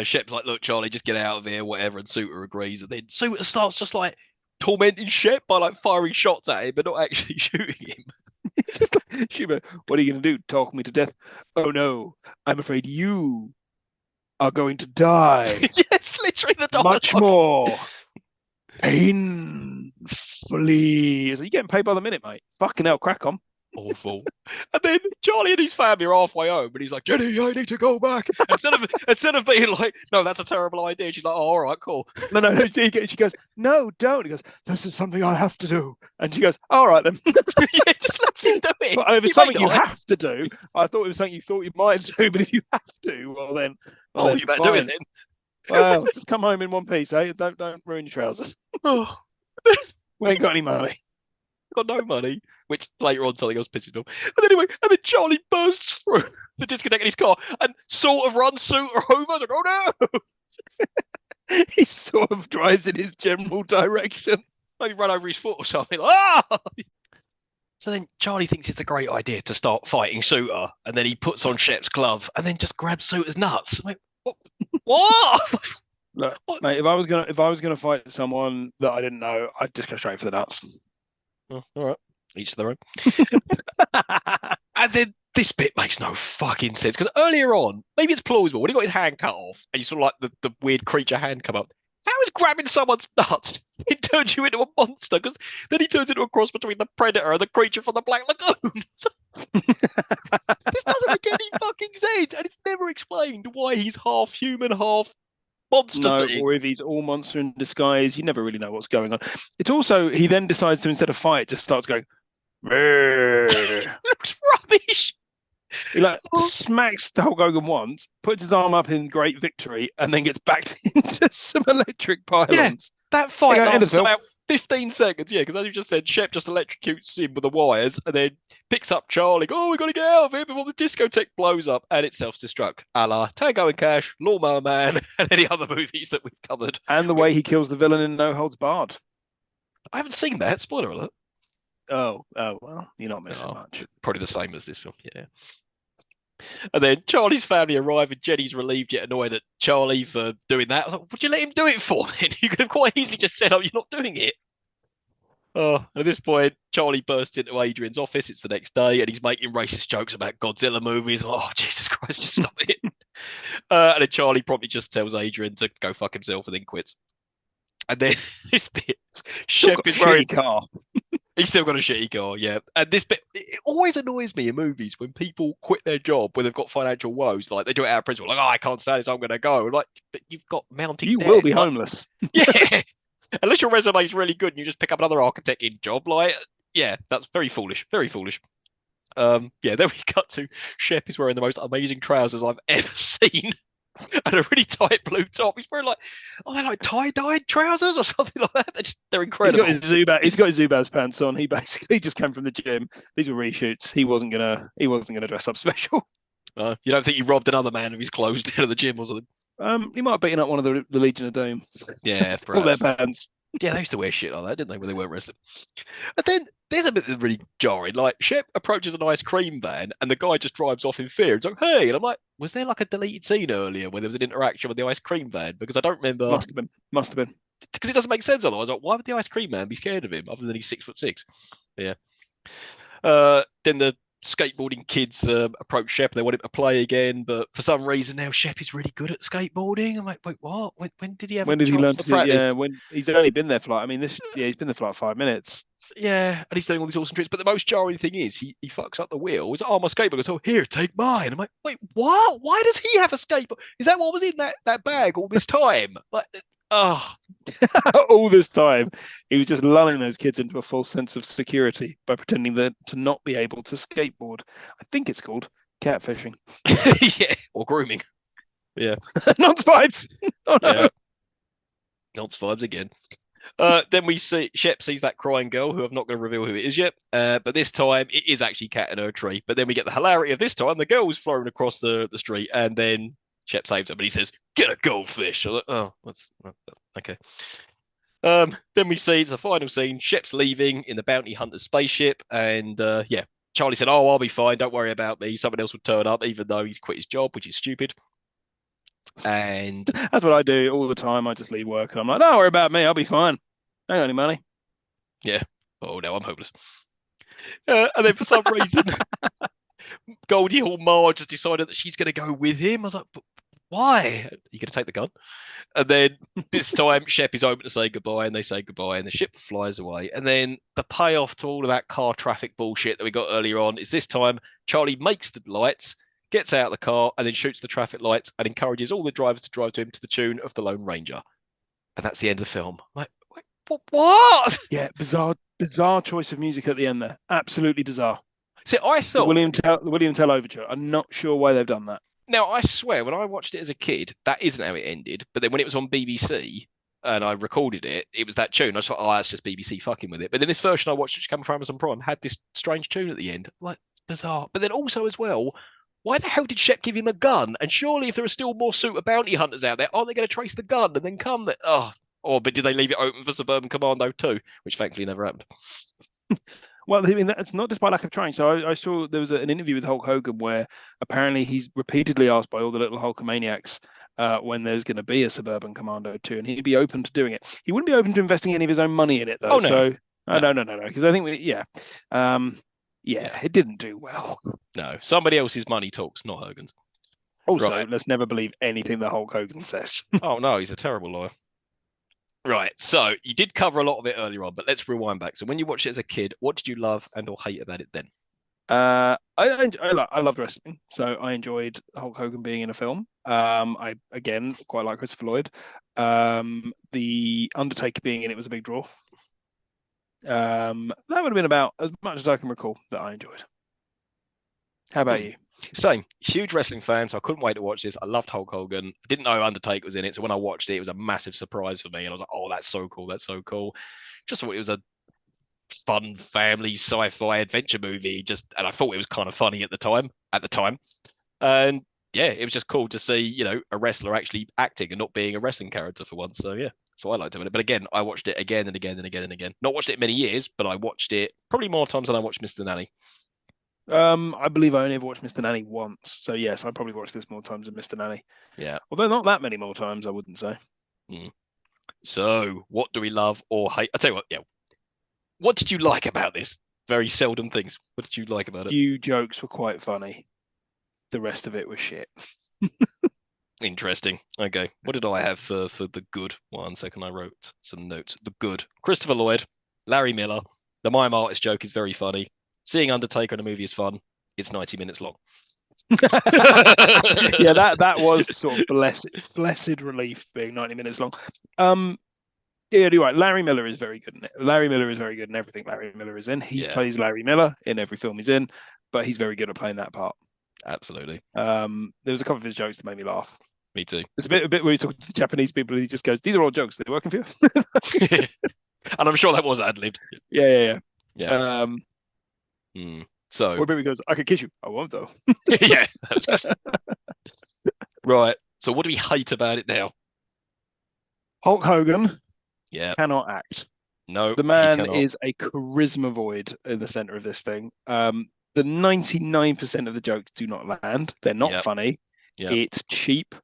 S1: Shep's like, "Look, Charlie, just get out of here, whatever," and Suter agrees. And then Suter starts just like tormenting Shep by like firing shots at him, but not actually shooting him.
S2: Just like, Schumer, what are you going to do? Talk me to death? Oh no, I'm afraid you are going to die.
S1: Yes, literally the dialogue.
S2: Much more painfully. Is you getting paid by the minute, mate? Fucking hell, crack on.
S1: Awful. And then Charlie and his family are halfway home, and he's like, "Jenny, I need to go back." Instead of being like, "No, that's a terrible idea," she's like, "Oh, all right, cool."
S2: No. She goes, "No, don't." He goes, "This is something I have to do." And she goes, "All right then."
S1: Yeah, just let him do it.
S2: But if it's something you have to do, I thought it was something you thought you might do. But if you have to, well then,
S1: you better do it then.
S2: Well, just come home in one piece, eh? Don't ruin your trousers.
S1: Oh.
S2: We ain't got any money.
S1: Got no money, which later on something else pisses me off. And then Charlie bursts through the discotheque in his car and sort of runs Suter over. Like, "Oh
S2: no!" He sort of drives in his general direction.
S1: Maybe run over his foot or something. Like, ah! So then Charlie thinks it's a great idea to start fighting Suter, and then he puts on Shep's glove and then just grabs Suter's nuts. I'm like, what?
S2: Look, mate, if I was gonna fight someone that I didn't know, I'd just go straight for the nuts.
S1: Oh, all right, each to their own. And then this bit makes no fucking sense, because earlier on, maybe it's plausible, when he got his hand cut off and you saw like the weird creature hand come up, how is grabbing someone's nuts? It turns you into a monster, because then he turns into a cross between the Predator and the creature from the Black Lagoon. This doesn't make any fucking sense, and it's never explained why he's half human, half monster.
S2: No, or if he's all monster in disguise, you never really know what's going on. It's also, he then decides to, instead of fight, just starts going,
S1: looks rubbish.
S2: He like smacks Hulk Hogan once, puts his arm up in great victory, and then gets backed into some electric pylons.
S1: Yeah, that fight lasts about 15 seconds. Yeah, because as you just said, Shep just electrocutes him with the wires and then picks up Charlie. "Oh, we got to get out of here before the discotheque blows up," and it self-destruct, a la Tango and Cash, Lawnmower Man, and any other movies that we've covered.
S2: And the way he kills the villain in No Holds Barred.
S1: I haven't seen that. Spoiler alert.
S2: Oh well, you're not missing
S1: Oh,
S2: much.
S1: probably the same as this film. Yeah. And then Charlie's family arrive, and Jenny's relieved yet annoyed at Charlie for doing that. I was like, would you let him do it for then? You could have quite easily just said, oh, you're not doing it. Oh, and at this point, Charlie bursts into Adrian's office. It's the next day, and he's making racist jokes about Godzilla movies. Oh, Jesus Christ, just stop it. And then Charlie promptly just tells Adrian to go fuck himself and then quits. And then this bit,
S2: Still
S1: Shep
S2: got a
S1: is wearing.
S2: shitty car.
S1: He's still got a shitty car, yeah. And this bit, it always annoys me in movies when people quit their job when they've got financial woes. Like they do it out of principle, like, oh, I can't stand this, I'm going to go. Like, but you've got mounting
S2: You will
S1: debt.
S2: be
S1: Like,
S2: homeless.
S1: yeah. Unless your resume is really good and you just pick up another architecting job, like, yeah, that's very foolish. Very foolish. Yeah, then we cut to Shep is wearing the most amazing trousers I've ever seen. And a really tight blue top. He's wearing like, oh, they're like tie-dyed trousers or something like that. They're incredible.
S2: He's got his Zubaz pants on. He basically just came from the gym. These were reshoots. He wasn't gonna dress up special.
S1: You don't think he robbed another man of his clothes down at the gym or something?
S2: He might have beaten up one of the Legion of Doom.
S1: Yeah,
S2: All their
S1: perhaps.
S2: pants.
S1: Yeah, they used to wear shit like that, didn't they, when they weren't wrestling? And then there's a bit that's really jarring. Like, Shep approaches an ice cream van and the guy just drives off in fear. He's like, hey. And I'm like, was there like a deleted scene earlier where there was an interaction with the ice cream van? Because I don't remember.
S2: Must have been. Must have been.
S1: Because it doesn't make sense otherwise. Like, why would the ice cream man be scared of him other than he's 6'6"? Yeah. Then the skateboarding kids approach Shep. They want him to play again, but for some reason now Shep is really good at skateboarding. I'm like, wait, what? When did he have a
S2: When did he
S1: chance
S2: learn
S1: to
S2: to? Yeah,
S1: practice?
S2: when he's only been there for like. I mean, he's been there for like 5 minutes.
S1: Yeah, and he's doing all these awesome tricks. But the most jarring thing is he fucks up the wheel. He's like, oh, my skateboard goes, oh, here, take mine. I'm like, wait, what? Why does he have a skateboard? Is that what was in that bag all this time? Like, oh,
S2: All this time, he was just lulling those kids into a false sense of security by pretending that to not be able to skateboard. I think it's called catfishing.
S1: yeah, or grooming. Yeah,
S2: Not vibes. Oh no.
S1: yeah, Nonce vibes again. Then we see Shep sees that crying girl, who I'm not going to reveal who it is yet. But this time it is actually Cat in her tree. But then we get the hilarity of this time the girl's flown across the street, and then Shep saves her, but he says, "Get a goldfish." I'm like, oh, what's okay. Then we see it's the final scene. Shep's leaving in the bounty hunter's spaceship, and yeah, Charlie said, "Oh, I'll be fine. Don't worry about me. Someone else would turn up, even though he's quit his job, which is stupid." And
S2: That's what I do all the time. I just leave work and I'm like, don't worry about me. I'll be fine. I ain't got any money.
S1: yeah, oh, now I'm hopeless. And then for some reason, Goldie Hawn Marge has decided that she's going to go with him. I was like, but why? Are you going to take the gun? And then this time, Shep is open to say goodbye, and they say goodbye, and the ship flies away. And then the payoff to all of that car traffic bullshit that we got earlier on is this time Charlie makes the lights, gets out of the car, and then shoots the traffic lights and encourages all the drivers to drive to him to the tune of the Lone Ranger. And that's the end of the film. I'm like, what?
S2: Yeah, bizarre choice of music at the end there. Absolutely bizarre.
S1: See, I
S2: The
S1: thought
S2: William Tell overture. I'm not sure why they've done that.
S1: now, I swear, when I watched it as a kid, that isn't how it ended. But then when it was on BBC and I recorded it, it was that tune. I just thought, oh, that's just BBC fucking with it. But then this version I watched, which came from Amazon Prime, had this strange tune at the end. Like, bizarre. But then also, as well, why the hell did Shep give him a gun? And surely, if there are still more super bounty hunters out there, aren't they going to trace the gun and then come? Oh, but did they leave it open for Suburban Commando too? Which thankfully never happened.
S2: Well, I mean, that's not just by lack of trying. So I saw there was an interview with Hulk Hogan where apparently he's repeatedly asked by all the little Hulkamaniacs when there's going to be a Suburban Commando 2, and he'd be open to doing it. He wouldn't be open to investing any of his own money in it, though.
S1: Oh, no.
S2: So,
S1: No.
S2: no. Because I think, it didn't do well.
S1: No, somebody else's money talks, not Hogan's.
S2: Also,
S1: Right.
S2: let's never believe anything that Hulk Hogan says.
S1: Oh, no, he's a terrible liar. Right, so you did cover a lot of it earlier on, but let's rewind back. So when you watched it as a kid, what did you love and or hate about it then?
S2: I loved wrestling, so I enjoyed Hulk Hogan being in a film. I again quite like Christopher Lloyd. The Undertaker being in it was a big draw. That would have been about as much as I can recall that I enjoyed. How about you?
S1: Same, huge wrestling fan, so I couldn't wait to watch this. I loved Hulk Hogan. I didn't know Undertaker was in it, so when I watched it, it was a massive surprise for me. And I was like, oh, that's so cool. That's so cool. Just thought it was a fun family sci-fi adventure movie. And I thought it was kind of funny at the time. And yeah, it was just cool to see, a wrestler actually acting and not being a wrestling character for once. So yeah, So I liked it. But again, I watched it again and again and again and again. Not watched it many years, but I watched it probably more times than I watched Mr. Nanny.
S2: I believe I only ever watched Mr. Nanny once. So yes, I probably watched this more times than Mr. Nanny.
S1: Yeah.
S2: Although not that many more times, I wouldn't say.
S1: Mm. So what do we love or hate? I'll tell you what, yeah. What did you like about this? Very seldom things. What did you like about it?
S2: Few jokes were quite funny. The rest of it was shit.
S1: Interesting. Okay. What did I have for the good? 1 second, I wrote some notes. The good. Christopher Lloyd, Larry Miller. The mime artist joke is very funny. Seeing Undertaker in a movie is fun. It's 90 minutes long.
S2: Yeah, that was sort of blessed relief being 90 minutes long. Yeah, you're right. Larry Miller is very good in it. Larry Miller is very good in everything Larry Miller is in. He plays Larry Miller in every film he's in, but he's very good at playing that part.
S1: Absolutely.
S2: There was a couple of his jokes that made me laugh.
S1: Me too.
S2: It's a bit where he's talking to the Japanese people and he just goes, "These are all jokes. They're working for you."
S1: And I'm sure that was ad-libbed.
S2: Yeah.
S1: So,
S2: or maybe he goes, "I could kiss you. I won't though."
S1: yeah, that was good. Right. So what do we hate about it now?
S2: Hulk Hogan
S1: cannot
S2: act.
S1: No,
S2: the man is a charisma void in the center of this thing. The 99% of the jokes do not land. They're not funny. It's cheap.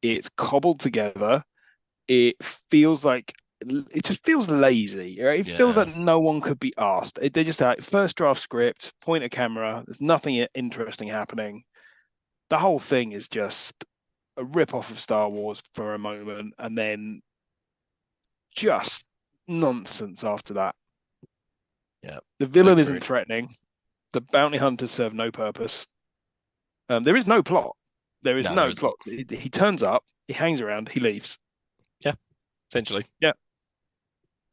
S2: It's cobbled together. It just feels lazy. Right? It feels like no one could be asked. They just like first draft script, point a camera. There's nothing interesting happening. The whole thing is just a rip off of Star Wars for a moment, and then just nonsense after that.
S1: Yeah.
S2: The villain isn't threatening. The bounty hunters serve no purpose. There is no plot. There is no plot. He turns up, he hangs around, he leaves.
S1: Yeah, essentially.
S2: Yeah.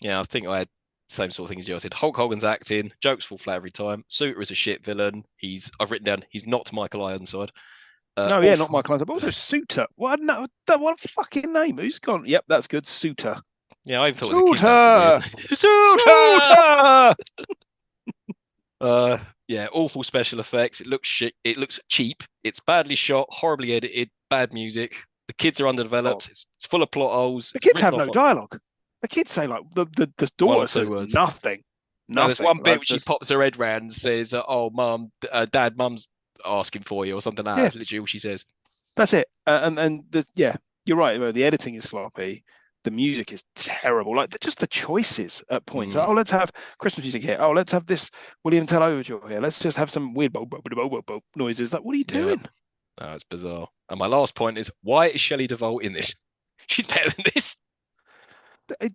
S1: Yeah, I think I had the same sort of thing as you. I said Hulk Hogan's acting, jokes fall flat every time. Suter is a shit villain. I've written down he's not Michael Ironside.
S2: Not Michael Ironside, but also Suter. What fucking name? Who's gone? Yep, that's good. Suter.
S1: Yeah, I even thought it was a kid. Suter! Yeah, awful special effects. It looks shit. It looks cheap. It's badly shot, horribly edited, bad music. The kids are underdeveloped. It's full of plot holes.
S2: The kids have no dialogue. The kids say like the daughter says nothing.
S1: No, there's one bit which she pops her head round and says, "Oh, mum, dad, mum's asking for you," or something like that. That's literally all she says.
S2: That's it. You're right. The editing is sloppy. The music is terrible. Like just the choices at points. Oh, let's have Christmas music here. Oh, let's have this William Tell overture here. Let's just have some weird noises. Like, what are you doing?
S1: No, it's bizarre. And my last point is, why is Shelley Duvall in this? She's better than this.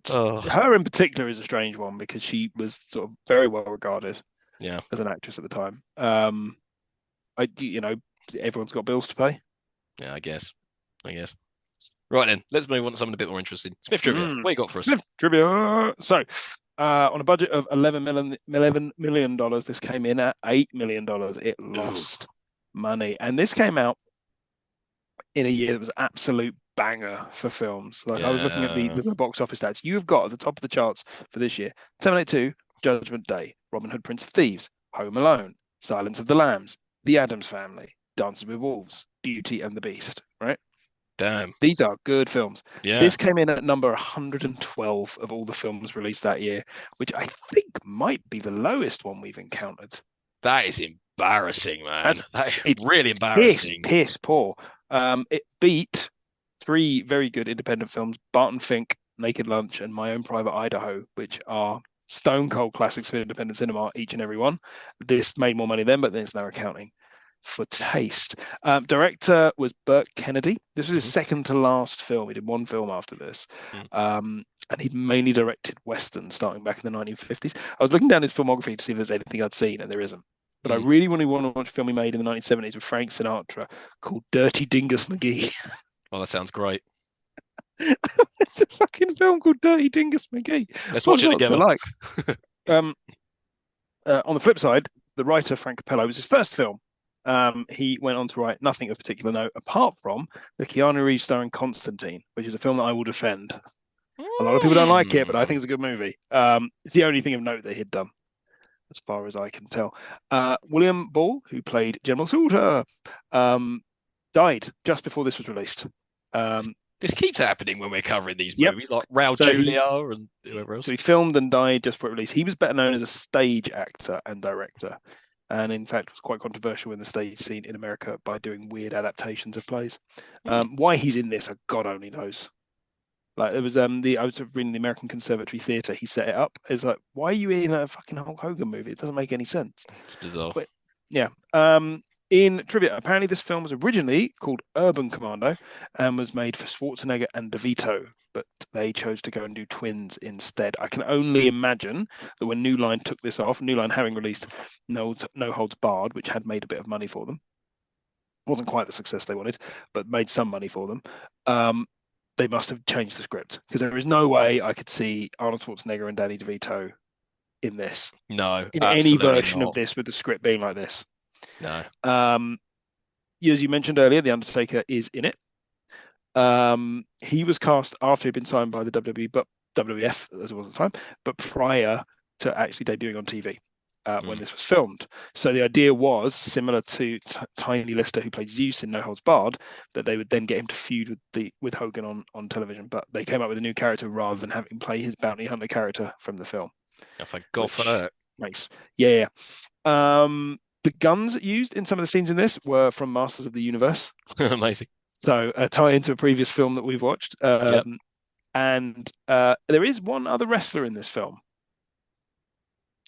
S2: Her in particular is a strange one because she was sort of very well regarded as an actress at the time. Everyone's got bills to pay.
S1: Yeah, I guess. Right then, let's move on to something a bit more interesting. Smith Trivia, what you got for us?
S2: Smith Trivia. So, on a budget of $11 million, this came in at $8 million. It lost money. And this came out in a year that was absolute banger for films. Like I was looking at the box office stats. You've got at the top of the charts for this year, Terminator 2, Judgment Day, Robin Hood, Prince of Thieves, Home Alone, Silence of the Lambs, The Addams Family, Dances with Wolves, Beauty and the Beast, right?
S1: Damn.
S2: These are good films.
S1: Yeah.
S2: This came in at number 112 of all the films released that year, which I think might be the lowest one we've encountered.
S1: That is embarrassing, man. It's really embarrassing.
S2: Piss poor. It beat 3 very good independent films, Barton Fink, Naked Lunch, and My Own Private Idaho, which are stone cold classics for independent cinema, each and every one. This made more money then, but then it's now accounting for taste. Director was Burt Kennedy. This was his second to last film. He did one film after this. And he'd mainly directed Westerns starting back in the 1950s. I was looking down his filmography to see if there's anything I'd seen, and there isn't. But I really want to watch a film he made in the 1970s with Frank Sinatra called Dirty Dingus McGee.
S1: Oh, that sounds great.
S2: It's a fucking film called Dirty Dingus McGee.
S1: Let's watch it together.
S2: On the flip side, the writer Frank Capello was his first film. He went on to write nothing of particular note apart from the Keanu Reeves starring Constantine, which is a film that I will defend. A lot of people don't like it, but I think it's a good movie. It's the only thing of note that he'd done, as far as I can tell. William Ball, who played General Suter, died just before this was released.
S1: This keeps happening when we're covering these
S2: Yep.
S1: movies, like Raul
S2: So
S1: Julia and whoever else.
S2: he filmed and died just before release. He was better known as a stage actor and director, and in fact was quite controversial in the stage scene in America by doing weird adaptations of plays.
S1: Hmm.
S2: Why he's in this, God only knows. Like it was I was reading the American Conservatory Theatre. He set it up. It's like, why are you in a fucking Hulk Hogan movie? It doesn't make any sense.
S1: It's bizarre.
S2: But yeah. In trivia, apparently this film was originally called Urban Commando and was made for Schwarzenegger and DeVito, but they chose to go and do Twins instead. I can only imagine that when New Line took this off, New Line having released No Holds Barred, which had made a bit of money for them, wasn't quite the success they wanted, but made some money for them. They must have changed the script because there is no way I could see Arnold Schwarzenegger and Danny DeVito in this.
S1: No,
S2: In any
S1: absolutely
S2: version
S1: not.
S2: of this with the script being like this.
S1: No.
S2: As you mentioned earlier, The Undertaker is in it. He was cast after he'd been signed by the WWE, but WWF as it was at the time, but prior to actually debuting on TV when this was filmed. So the idea was similar to Tiny Lister, who played Zeus in No Holds Barred, that they would then get him to feud with Hogan on television. But they came up with a new character rather than having him play his bounty hunter character from the film.
S1: Oh, thank God for that.
S2: Nice. Yeah. The guns used in some of the scenes in this were from Masters of the Universe.
S1: Amazing.
S2: So a tie into a previous film that we've watched.
S1: Yep.
S2: And there is one other wrestler in this film.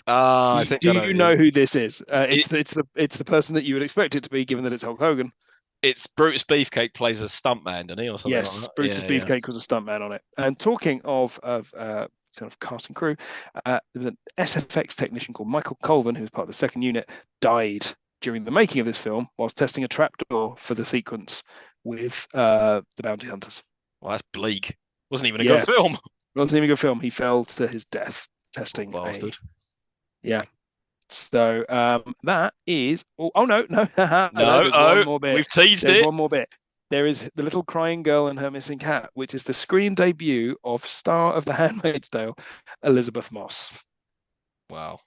S1: I think
S2: Do you know who this is? It's the person that you would expect it to be, given that it's Hulk Hogan.
S1: It's Brutus Beefcake plays a stuntman, doesn't he, or something
S2: Yes,
S1: like that?
S2: Brutus Beefcake was a stuntman on it. And talking of sort of cast and crew, there was an SFX technician called Michael Colvin, who was part of the second unit, died during the making of this film whilst testing a trapdoor for the sequence with the bounty hunters.
S1: Well, that's bleak. Wasn't even a good film.
S2: Wasn't even a good film. He fell to his death testing.
S1: Bastard.
S2: Yeah. So that is. Oh no.
S1: No.
S2: One more bit.
S1: We've teased
S2: There's
S1: it.
S2: one more bit. There is the little crying girl and her missing cat, which is the screen debut of star of The Handmaid's Tale, Elizabeth Moss.
S1: Wow.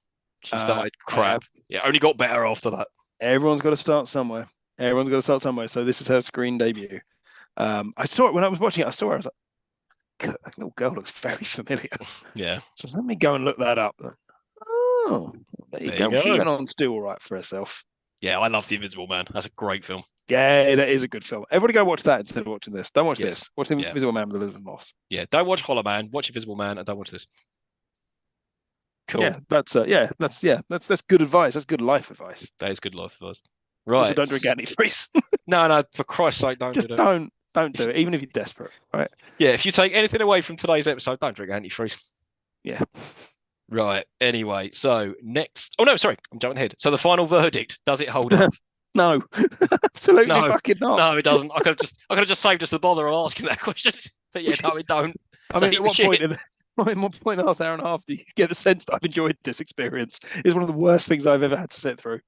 S1: She started crap. Yeah, only got better after that.
S2: Everyone's got to start somewhere. So this is her screen debut. I saw it when I was watching it. I saw her. I was like, that little girl looks very familiar.
S1: Yeah.
S2: So let me go and look that up. Oh, there you go. She went on to do all right for herself.
S1: Yeah, I love The Invisible Man. That's a great film.
S2: Yeah, that is a good film. Everybody go watch that instead of watching this. Don't watch this. Watch The Invisible Man with Elizabeth Moss.
S1: Yeah, don't watch Hollow Man. Watch Invisible Man and don't watch this. Cool.
S2: Yeah, that's good advice. That's good life advice.
S1: That is good life advice. Right.
S2: Also, don't drink antifreeze.
S1: No, for Christ's sake, don't
S2: Just
S1: do that.
S2: don't do it, even if you're desperate. Right?
S1: Yeah, if you take anything away from today's episode, don't drink antifreeze.
S2: Yeah.
S1: Right. Anyway, so next. Oh no, sorry, I'm jumping ahead. So the final verdict, does it hold up?
S2: No, absolutely fucking not.
S1: No, it doesn't. I could have just saved us the bother of asking that question. But yeah, no, it don't.
S2: I mean, at what point in the last hour and a half do you get the sense that I've enjoyed this experience? It's one of the worst things I've ever had to sit through.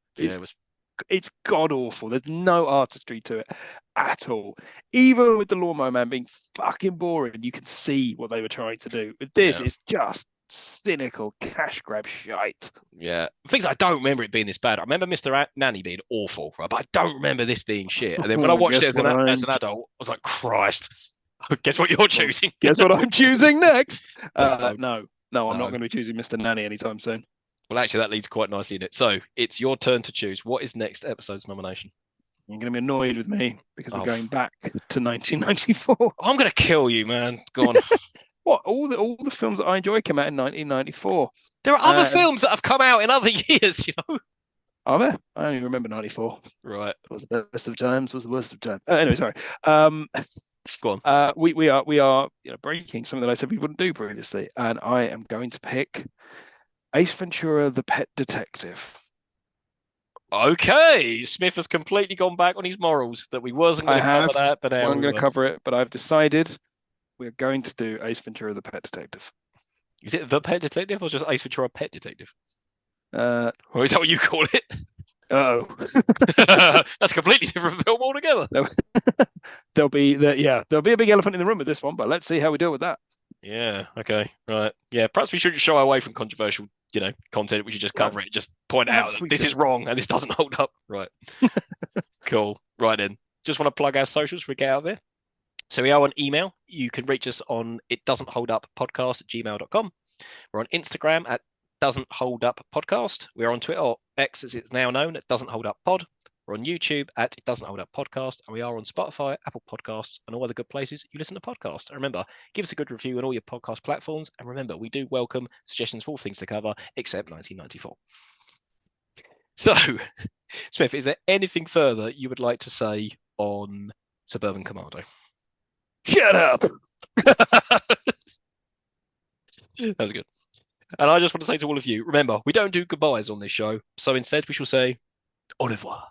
S2: It's god awful. There's no artistry to it at all. Even with the Lawnmower Man being fucking boring, you can see what they were trying to do. But this is just cynical cash grab shite.
S1: Yeah. Things I don't remember it being this bad. I remember Mr. Nanny being awful, right? But I don't remember this being shit. And then when I watched it as an adult, I was like, Christ. Guess what you're choosing?
S2: Guess what I'm choosing next? No, I'm not going to be choosing Mr. Nanny anytime soon.
S1: Well, actually, that leads quite nicely in it. So it's your turn to choose. What is next episode's nomination?
S2: You're going to be annoyed with me because we're going back to 1994.
S1: I'm going to kill you, man. Go on.
S2: What? All the films that I enjoy came out in 1994.
S1: There are other films that have come out in other years, you know.
S2: Are there? I only remember 94.
S1: Right.
S2: It was the best of times, was the worst of times. Anyway, sorry.
S1: Go on.
S2: We are breaking something that I said we wouldn't do previously, and I am going to pick Ace Ventura: The Pet Detective.
S1: Okay, Smith has completely gone back on his morals that we wasn't going to cover that, but
S2: I'm going to cover it. But I've decided we're going to do Ace Ventura: The Pet Detective.
S1: Is it The Pet Detective or just Ace Ventura: Pet Detective?
S2: Or
S1: is that what you call it?
S2: Oh,
S1: that's a completely different film altogether.
S2: There'll be a big elephant in the room with this one, but let's see how we deal with that.
S1: Yeah. Okay. Right. Yeah. Perhaps we shouldn't shy away from controversial, content. We should just cover it. Just point out that this is wrong and this doesn't hold up. Right. Cool. Right then. Just want to plug our socials before we get out of there. So we are on email. You can reach us on it doesn't hold up podcast@gmail.com. We're on Instagram at doesn't hold up podcast. We're on Twitter, or X as it's now known, at doesn't hold up pod. We're on YouTube at it doesn't hold up podcast, and we are on Spotify, Apple Podcasts, and all other good places you listen to podcasts. And remember, give us a good review on all your podcast platforms. And remember, we do welcome suggestions for all things to cover, except 1994. So, Smith, is there anything further you would like to say on Suburban Commando?
S2: Shut up.
S1: That was good. And I just want to say to all of you, remember, we don't do goodbyes on this show. So instead, we shall say au revoir.